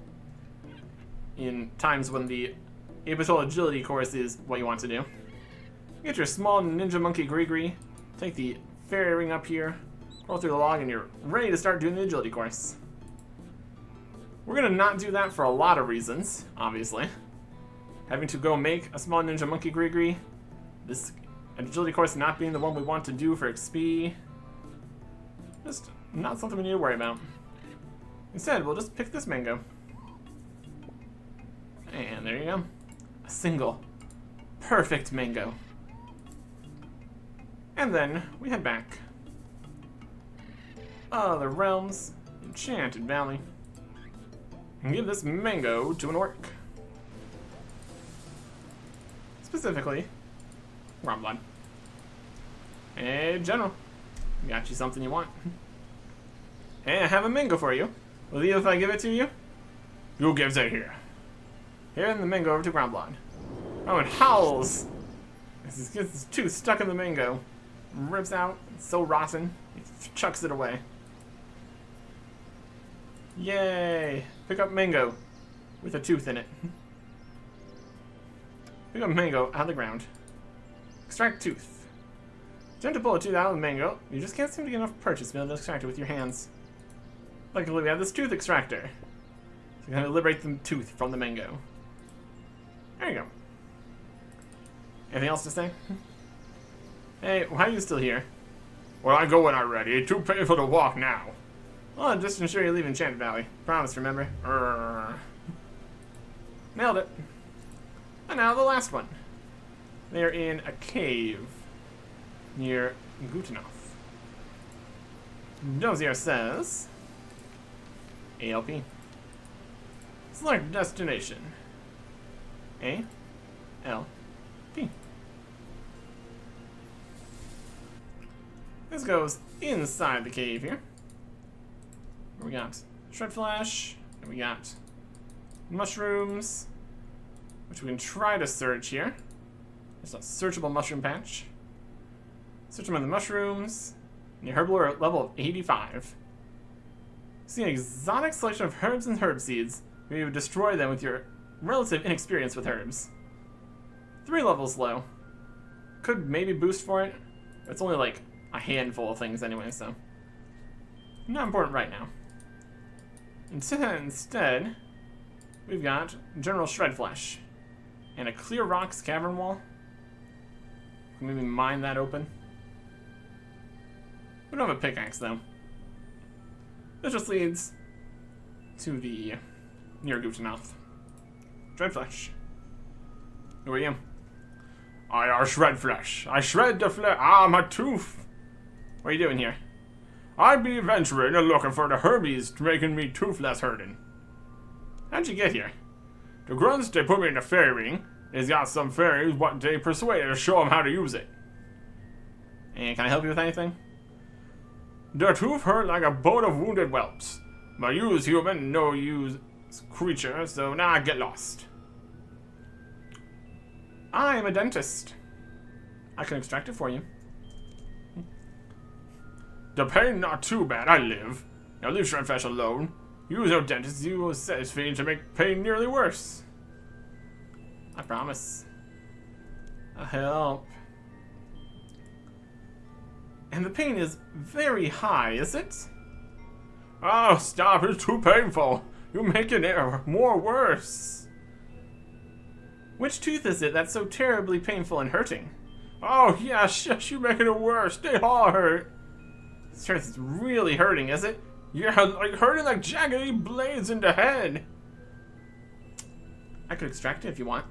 in times when the Ape atoll agility course is what you want to do. Get your small ninja monkey Gree, take the fairy ring up here, roll through the log, and you're ready to start doing the agility course. We're gonna not do that for a lot of reasons, obviously. Having to go make a small ninja monkey Gree, this agility course not being the one we want to do for XP, just not something we need to worry about. Instead, we'll just pick this mango. And there you go. A single perfect mango. And then we head back. Other realms, Enchanted Valley. And give this mango to an orc. Specifically, Gromblond. Hey, General. Got you something you want. Hey, I have a mango for you. Will you if I give it to you? You gives it here. Carrying the mango over to ground block. Oh, it howls! This gets his tooth stuck in the mango. Rips out. It's so rotten. He chucks it away. Yay! Pick up mango with a tooth in it. Pick up mango out of the ground. Extract tooth. Attempt to pull a tooth out of the mango. You just can't seem to get enough purchase to be able to extract it with your hands. Luckily, we have this tooth extractor. So we're going to liberate the tooth from the mango. There you go. Anything else to say? Hey, why are you still here? Well, I go when I'm ready. Too painful to walk now. Well, just to ensure you leave Enchanted Valley. Promise, remember? Nailed it. And now the last one. They're in a cave near Gutenoth. Dozier says ALP. Select destination. A L P. This goes inside the cave here. We got shred flash, and we got mushrooms, which we can try to search here. There's a searchable mushroom patch. Search them on the mushrooms. And your herbal are at level of 85. See an exotic selection of herbs and herb seeds. You would destroy them with your relative inexperience with herbs. 3 levels low. Could maybe boost for it. But it's only like a handful of things anyway, so not important right now. Instead, we've got General Shred Flesh and a Clear Rocks Cavern Wall. Maybe mine that open. We don't have a pickaxe though. This just leads to the near Gutenoth. Shred Flesh. Who are you? I are Shred Flesh. I shred the flesh. Ah, my tooth. What are you doing here? I be venturing and looking for the herbies making me toothless hurting. How'd you get here? The grunts, they put me in the fairy ring. They's got some fairies what they persuaded to show them how to use it. And can I help you with anything? The tooth hurt like a boat of wounded whelps. But you's human, no use creature, so now I get lost. I am a dentist. I can extract it for you. The pain not too bad, I live. Now leave Shredflesh alone. You's no dentist, you set his fiend to make pain nearly worse. I promise. I'll help. And the pain is very high, is it? Oh, stop, it's too painful. You're making it more worse. Which tooth is it that's so terribly painful and hurting? Oh, yeah, shush, you're making it worse. They all hurt. This tooth is really hurting, is it? Yeah, like hurting like jaggedy blades in the head. I could extract it if you want.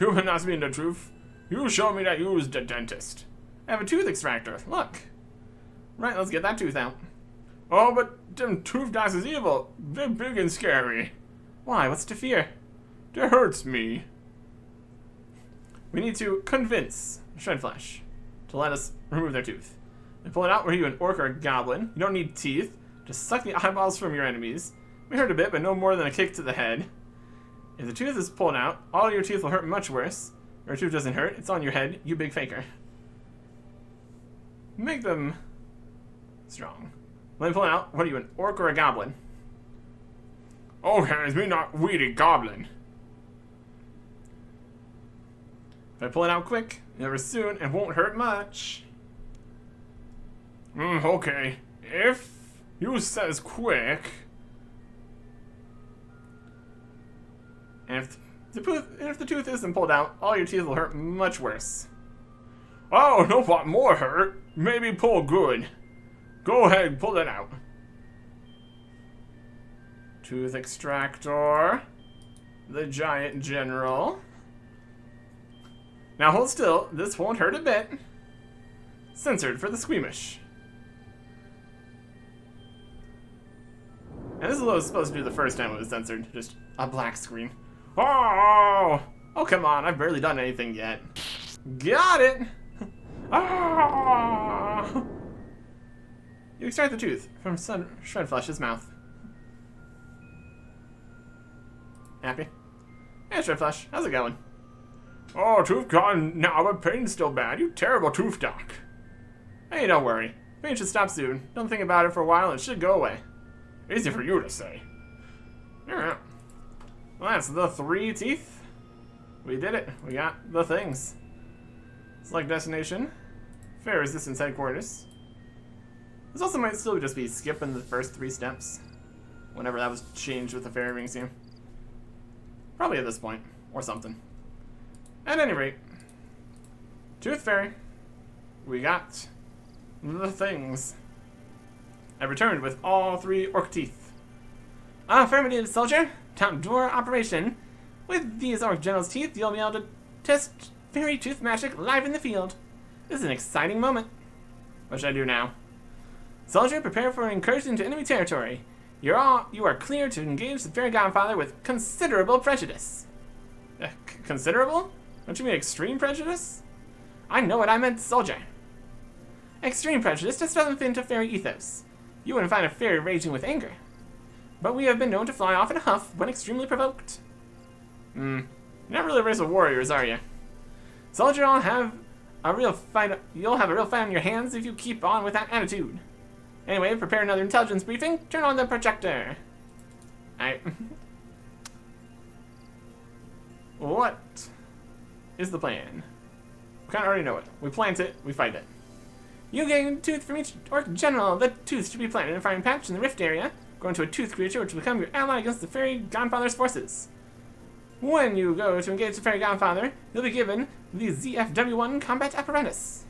You can ask me the truth. You show me that you was the dentist. I have a tooth extractor. Look. Right, let's get that tooth out. Oh, but them tooth dice is evil. They're big and scary. Why? What's to fear? That hurts me. We need to convince Shredflesh to let us remove their tooth. And pull it out, were you an orc or a goblin? You don't need teeth. Just suck the eyeballs from your enemies. We hurt a bit, but no more than a kick to the head. If the tooth is pulled out, all your teeth will hurt much worse. Your tooth doesn't hurt, it's on your head, you big faker. Make them strong. Let me pull it out. What are you, an orc or a goblin? Oh, hands me not weedy goblin. If I pull it out quick, never soon, it won't hurt much. Okay. If you says quick. And if the tooth isn't pulled out, all your teeth will hurt much worse. Oh, no what more hurt. Maybe pull good. Go ahead, pull it out. Tooth extractor. The giant general. Now hold still, this won't hurt a bit. Censored for the squeamish. And this is what I was supposed to do the first time it was censored. Just a black screen. Oh! Oh, come on, I've barely done anything yet. Got it! Ah! You extract the tooth from Shredflesh's mouth. Happy? Hey, Flesh, how's it going? Oh, tooth gone now, but pain's still bad. You terrible tooth doc. Hey, don't worry. Pain should stop soon. Don't think about it for a while, and it should go away. Easy for you to say. Alright. Well, that's the 3 teeth. We did it. We got the things. Select destination. Fair resistance headquarters. This also might still just be skipping the first 3 steps. Whenever that was changed with the fairy rings here. Probably at this point. Or something. At any rate. Tooth Fairy. We got the things. I returned with all 3 orc teeth. Affirmative, soldier. Top drawer operation. With these orc general's teeth, you'll be able to test fairy tooth magic live in the field. This is an exciting moment. What should I do now? Soldier, prepare for an incursion into enemy territory. You are clear to engage the fairy godfather with considerable prejudice. Considerable? Don't you mean extreme prejudice? I know what I meant, soldier. Extreme prejudice just doesn't fit into fairy ethos. You wouldn't find a fairy raging with anger. But we have been known to fly off in a huff when extremely provoked. You're not really a race of warriors, are you? Soldier, you'll have a real fight on your hands if you keep on with that attitude. Anyway, prepare another intelligence briefing. Turn on the projector. Alright. What is the plan? We kind of already know it. We plant it, we fight it. You gain a tooth from each orc general. The tooth should be planted in a firing patch in the rift area. Go into a tooth creature which will become your ally against the fairy godfather's forces. When you go to engage the fairy godfather, you'll be given the ZFW1 combat apparatus.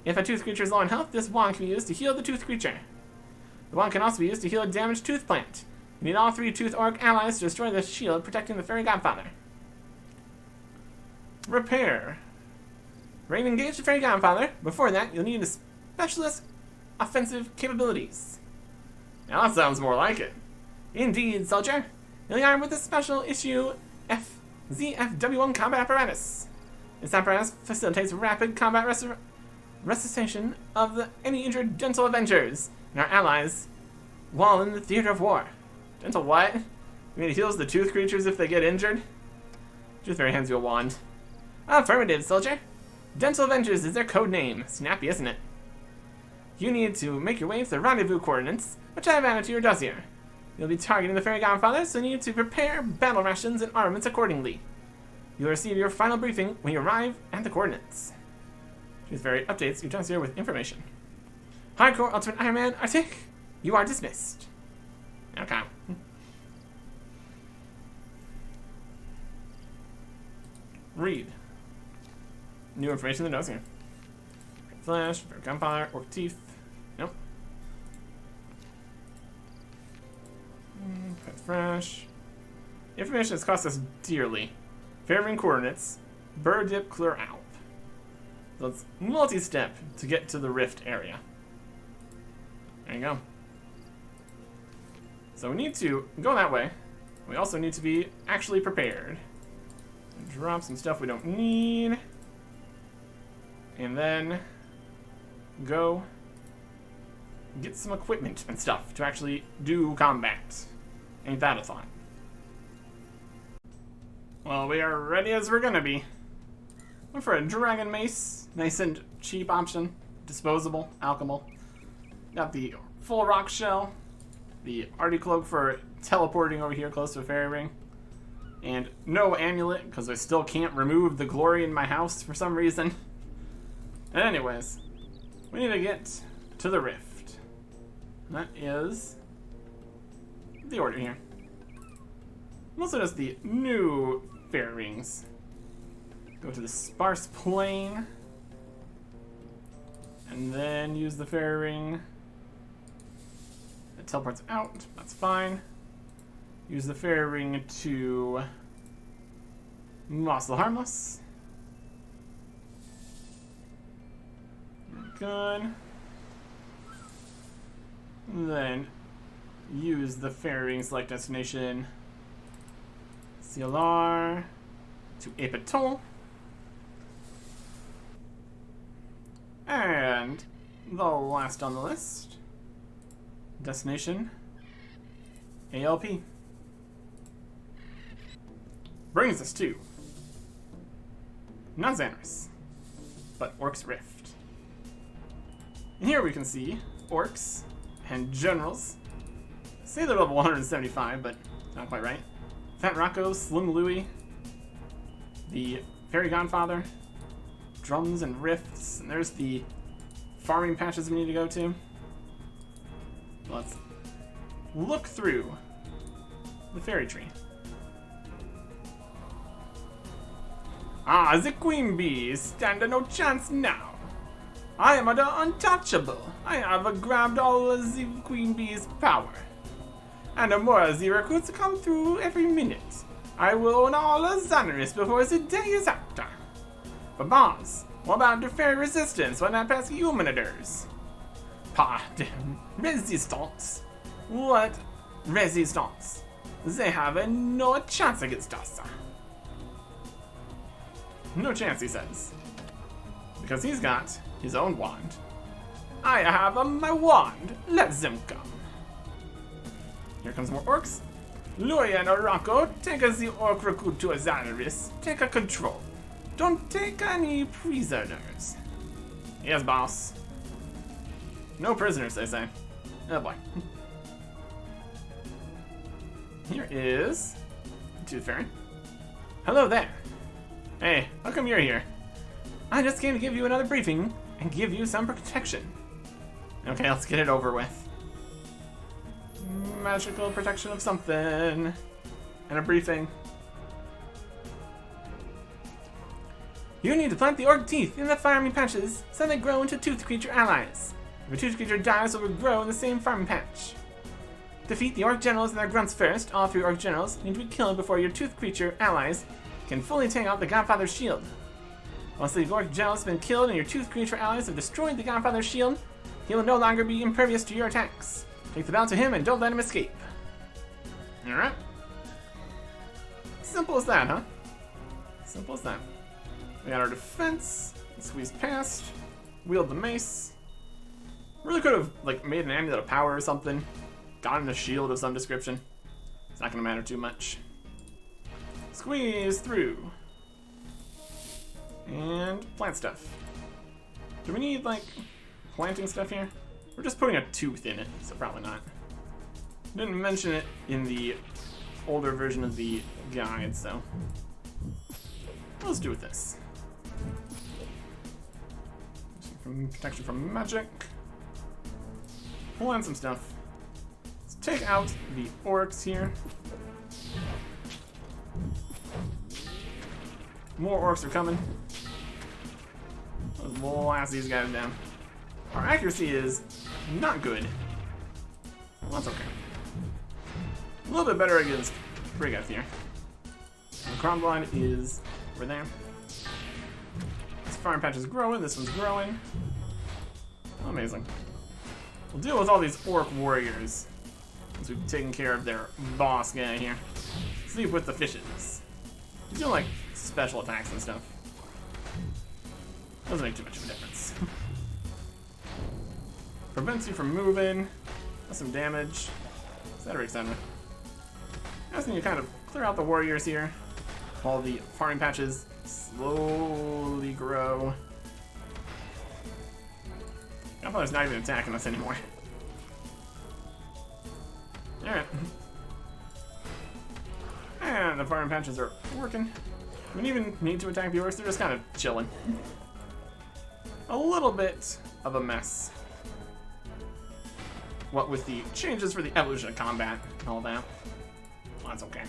If a tooth creature is low on health, this wand can be used to heal the tooth creature. The wand can also be used to heal a damaged tooth plant. You need all 3 tooth orc allies to destroy the shield protecting the fairy godfather. Repair. Ready to engage the fairy godfather. Before that, you'll need a specialist offensive capabilities. Now that sounds more like it. Indeed, soldier. You'll be armed with a special issue ZFW1 combat apparatus. This apparatus facilitates rapid combat resuscitation of any injured dental avengers and our allies while in the theater of war. Dental what? You mean it heals the tooth creatures if they get injured? Tooth Fairy hands you a wand. Affirmative, soldier. Dental Avengers is their code name. Snappy, isn't it? You need to make your way to the rendezvous coordinates, which I have added to your dossier. You'll be targeting the Fairy Godfather, so you need to prepare battle rations and armaments accordingly. You'll receive your final briefing when you arrive at the coordinates. Tooth Fairy updates your dossier with information. Hardcore Ultimate Ironman Artic, you are dismissed. Okay. Read. New information in the dossier. Flash, Fairy Godfather, Orc Teeth. Nope. Pet Fresh. Information has cost us dearly. Fairy Ring coordinates. Bird Dip Clear Alp. So it's multi-step to get to the rift area. There you go. So we need to go that way. We also need to be actually prepared. Drop some stuff we don't need. And then go get some equipment and stuff to actually do combat. Ain't that a thought? Well, we are ready as we're gonna be. Went for a dragon mace. Nice and cheap option. Disposable, alchemical. Got the full rock shell. The Artic cloak for teleporting over here close to a fairy ring. And no amulet, because I still can't remove the glory in my house for some reason. And anyways, we need to get to the rift. That is the order here. Also does the new fairy rings. Go to the sparse plane. And then use the fairy ring. It teleports out, that's fine. Use the fairy ring to Mossel Harmless. Good. Then use the fairy ring select destination CLR to Apatol. And the last on the list, destination ALP. brings us to not Xanaris, but Orc's Rift. And here we can see orcs and generals. Say they're level 175, but not quite right. Fat Rocco, Slim Louie, the Fairy Godfather, drums and rifts, and there's the farming patches we need to go to. Let's look through the fairy tree. Ah, the queen bees stand a no chance now. I am the untouchable. I have grabbed all of the queen bee's power. And the more the recruits come through every minute, I will own all of Xanaris before the day is out. But boss, what about the fairy resistance when I pass humanitors? Pardon, resistance? What resistance? They have no chance against us. No chance, he says. Because he's got his own wand. I have my wand. Let them come. Here comes more orcs. Louie and Rocco, take us the orc recruit to Xanaris. Take a control. Don't take any prisoners. Yes, boss. No prisoners, they say. Oh boy. Here is the Tooth Fairy. Hello there. Hey, how come you're here? I just came to give you another briefing and give you some protection. Okay, let's get it over with. Magical protection of something. And a briefing. You need to plant the orc teeth in the farming patches so they grow into tooth creature allies. If a tooth creature dies, it will grow in the same farming patch. Defeat the orc generals and their grunts first. All 3 orc generals need to be killed before your tooth creature allies can fully take out the Godfather's shield. Once the orc generals have been killed and your tooth creature allies have destroyed the Godfather's shield, he will no longer be impervious to your attacks. Take the belt to him and don't let him escape. Alright. Simple as that, huh? Simple as that. We got our defense. Squeeze past. Wield the mace. Really could have like made an amulet of power or something. Gotten a shield of some description. It's not gonna matter too much. Squeeze through. And plant stuff. Do we need like planting stuff here? We're just putting a tooth in it, so probably not. Didn't mention it in the older version of the guide, so let's do with this. Some protection from magic. Pull in some stuff. Let's take out the orcs here. More orcs are coming. Let's blast these guys down. Our accuracy is not good. Well, that's okay. A little bit better against Brigath here. The crown line is over there. This farm patch is growing, this one's growing. Amazing. We'll deal with all these orc warriors once we've taken care of their boss guy here. Sleep with the fishes. He's doing like special attacks and stuff. Doesn't make too much of a difference. Prevents you from moving. Does some damage. Etc. etc. I just need to kind of clear out the warriors here while the farming patches slowly grow. Godfather's not even attacking us anymore. Alright. And the farming patches are working. We don't even need to attack the orcs, they're just kind of chilling. A little bit of a mess. What with the changes for the evolution of combat and all that. Well, that's okay.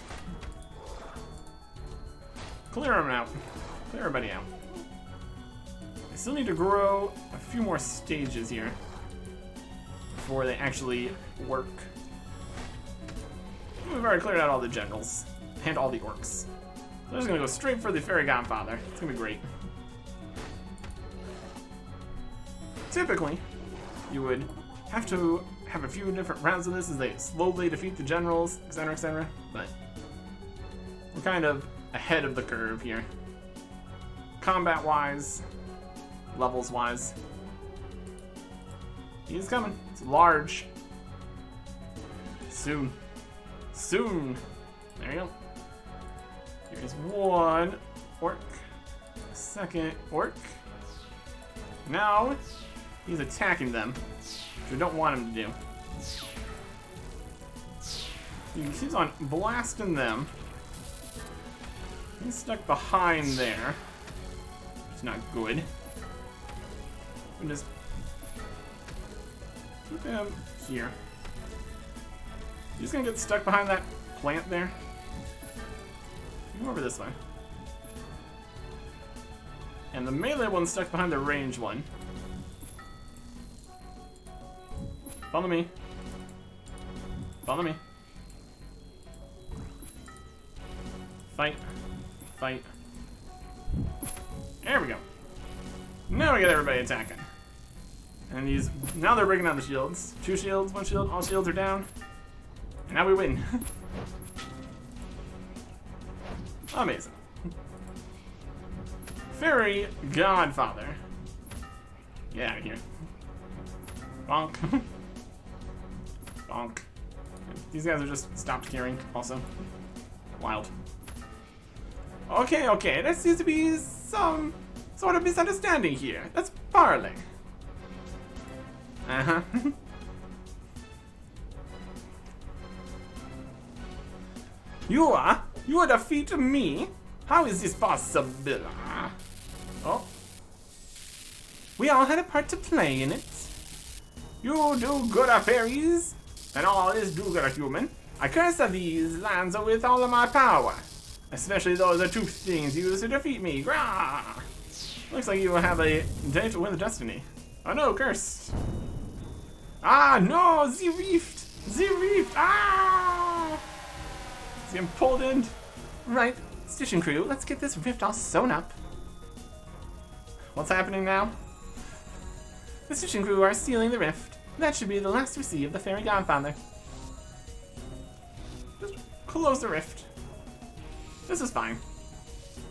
Clear them out. Clear everybody out. I still need to grow a few more stages here before they actually work. We've already cleared out all the generals and all the orcs. So I'm just gonna go straight for the Fairy Godfather. It's gonna be great. Typically, you would have to have a few different rounds of this as they slowly defeat the generals, etc., etc. But we're kind of ahead of the curve here. Combat-wise, levels-wise. He's coming. It's large. Soon. Soon. There you go. You're There's one orc. Second orc. Now he's attacking them, which I don't want him to do. He keeps on blasting them. He's stuck behind there. It's not good. We just keep him here. He's gonna get stuck behind that plant there. Come over this way. And the melee one's stuck behind the range one. Follow me. Follow me. Fight. Fight. There we go. Now we get everybody attacking. And these, now they're breaking down the shields. 2 shields, 1 shield, all shields are down. And now we win. Amazing. Fairy Godfather. Get out of here. Bonk. Bonk. These guys are just stopped caring, also. Wild. Okay, okay, there seems to be some sort of misunderstanding here. Let's parley. Uh-huh. You defeat me? How is this possible? Oh. We all had a part to play in it. You do-gooder fairies, and all is do-gooder human. I curse of these lands with all of my power. Especially those are 2 things used to defeat me. Grah! Looks like you have a day to win the destiny. Oh no, curse. Ah, no, the rift! The rift! Ah! See him pulled in. Right, Stitching Crew, let's get this rift all sewn up. What's happening now? The Stitching Crew are sealing the rift. That should be the last we see of the Fairy Godfather. Just close the rift. This is fine.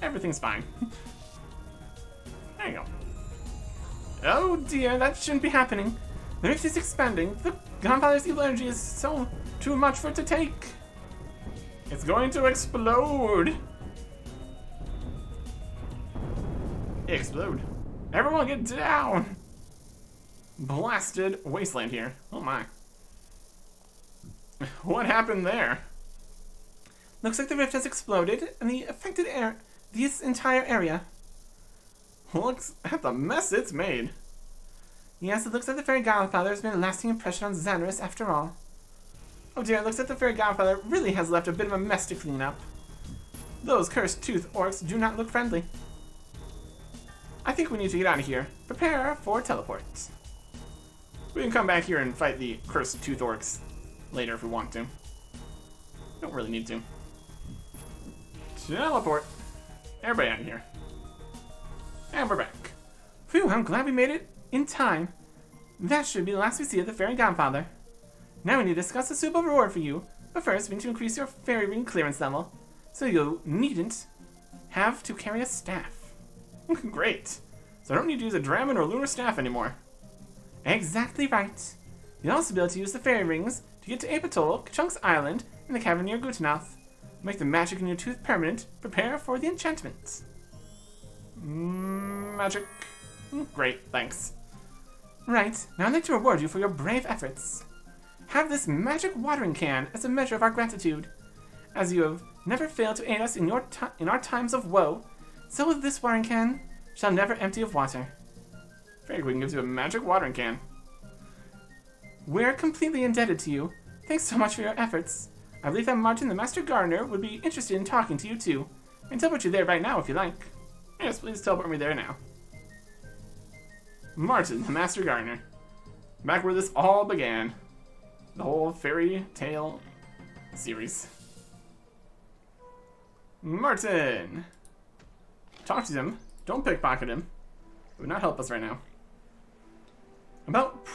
Everything's fine. There you go. Oh dear, that shouldn't be happening. The rift is expanding. The Godfather's evil energy is so too much for it to take. It's going to explode. Explode. Everyone get down. Blasted wasteland here. Oh my. What happened there? Looks like the rift has exploded and the affected this entire area. Looks at the mess it's made. Yes, it looks like the Fairy Godfather has made a lasting impression on Xanarus after all. Oh dear, it looks like the Fairy Godfather really has left a bit of a mess to clean up. Those cursed tooth orcs do not look friendly. I think we need to get out of here. Prepare for teleport. We can come back here and fight the cursed tooth orcs later if we want to. Don't really need to. Teleport. Everybody out of here. And we're back. Phew, I'm glad we made it in time. That should be the last we see of the Fairy Godfather. Now we need to discuss a suitable reward for you, but first we need to increase your fairy ring clearance level, so you needn't have to carry a staff. Great. So I don't need to use a Draman or lunar staff anymore. Exactly right. You'll also be able to use the fairy rings to get to Apatol, Chunk's Island, and the cavern near Gutanoth. Make the magic in your tooth permanent. Prepare for the enchantment. Magic. Great, thanks. Right, now I'd like to reward you for your brave efforts. Have this magic watering can as a measure of our gratitude. As you have never failed to aid us in our times of woe, so this watering can shall never empty of water. Fairy Queen gives you a magic watering can. We're completely indebted to you. Thanks so much for your efforts. I believe that Martin, the Master Gardener, would be interested in talking to you too. I can teleport you there right now if you like. Yes, please teleport me there now. Martin, the Master Gardener. Back where this all began. The whole fairy tale series. Martin! Talk to him. Don't pickpocket him. It would not help us right now. About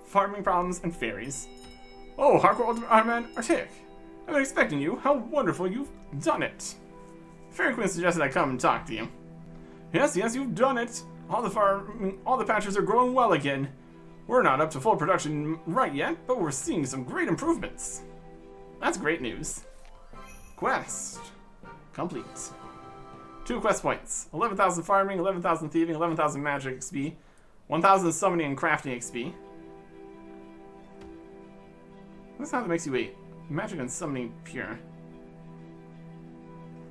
farming problems and fairies. Oh, hardcore ultimate Ironman Artic. I've been expecting you. How wonderful you've done it. Fairy Queen suggested I come and talk to you. Yes, you've done it. All the patches are growing well again. We're not up to full production right yet, but we're seeing some great improvements. That's great news. Quest. complete. 2 quest points. 11,000 farming, 11,000 thieving, 11,000 magic XP, 1,000 summoning and crafting XP. That's how that makes you wait. Magic and summoning pure.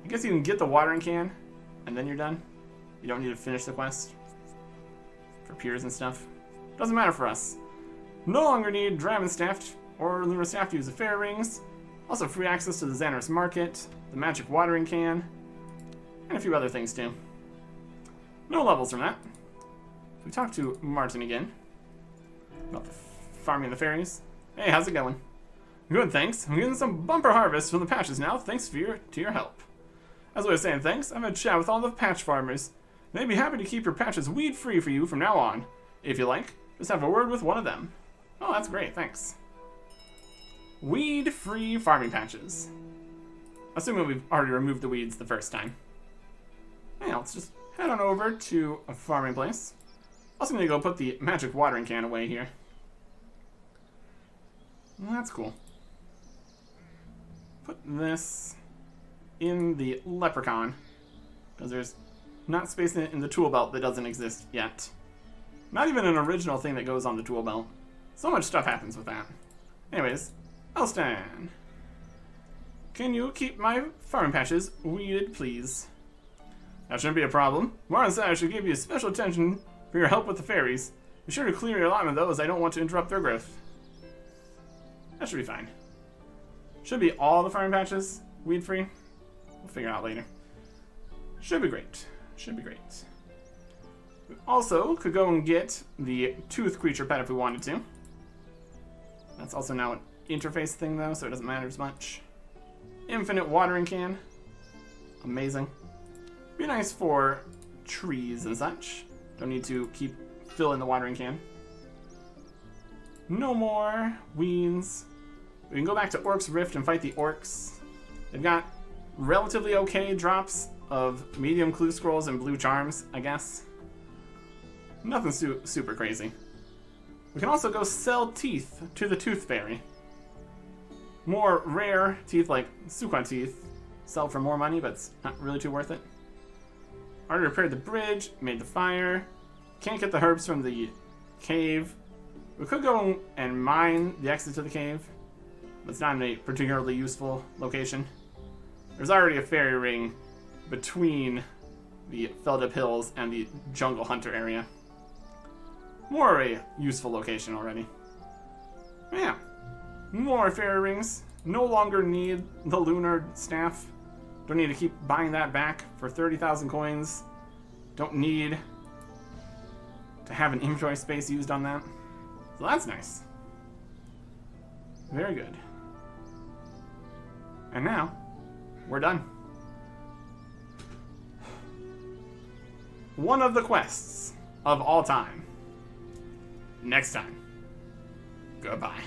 I guess you can get the watering can, and then you're done. You don't need to finish the quest for pures and stuff. Doesn't matter for us. No longer need Dragon Staff or Lunar Staff to use the Fairy Rings. Also free access to the Xanaris Market, the Magic Watering Can, and a few other things too. No levels from that. We talked to Martin again about the farming the fairies. Hey, how's it going? Good, thanks. I'm getting some bumper harvest from the patches now, thanks to your help. As I was saying thanks, I've had a chat with all the patch farmers. They'd be happy to keep your patches weed-free for you from now on. If you like, just have a word with one of them. Oh, that's great, thanks. Weed-free farming patches. Assuming we've already removed the weeds the first time. Yeah, let's just head on over to a farming place. Also gonna go put the magic watering can away here. Well, that's cool. Put this in the leprechaun, because there's not space in the tool belt that doesn't exist yet. Not even an original thing that goes on the tool belt. So much stuff happens with that. Anyways, Elstan, can you keep my farming patches weeded, please? That shouldn't be a problem. Martin said I should give you special attention for your help with the fairies. Be sure to clear your allotment though, as I don't want to interrupt their growth. That should be fine. Should be all the farming patches weed-free. We'll figure it out later. Should be great. Should be great. We also could go and get the tooth creature pet if we wanted to. That's also now an interface thing though, so it doesn't matter as much. Infinite watering can. Amazing. Be nice for trees and such. Don't need to keep filling the watering can. No more weeds. We can go back to Orc's Rift and fight the orcs. They've got relatively okay drops of medium clue scrolls and blue charms, I guess. Nothing super crazy. We can also go sell teeth to the Tooth Fairy. More rare teeth like Suquan teeth sell for more money, but it's not really too worth it. Already repaired the bridge, made the fire. Can't get the herbs from the cave. We could go and mine the exit to the cave, but it's not in a particularly useful location. There's already a fairy ring between the Feldup Hills and the Jungle Hunter area. More a useful location already. Yeah. More fairy rings. No longer need the lunar staff. Don't need to keep buying that back for 30,000 coins. Don't need to have an inventory space used on that. So that's nice. Very good. And now, we're done. One of the quests of all time. Next time. Goodbye.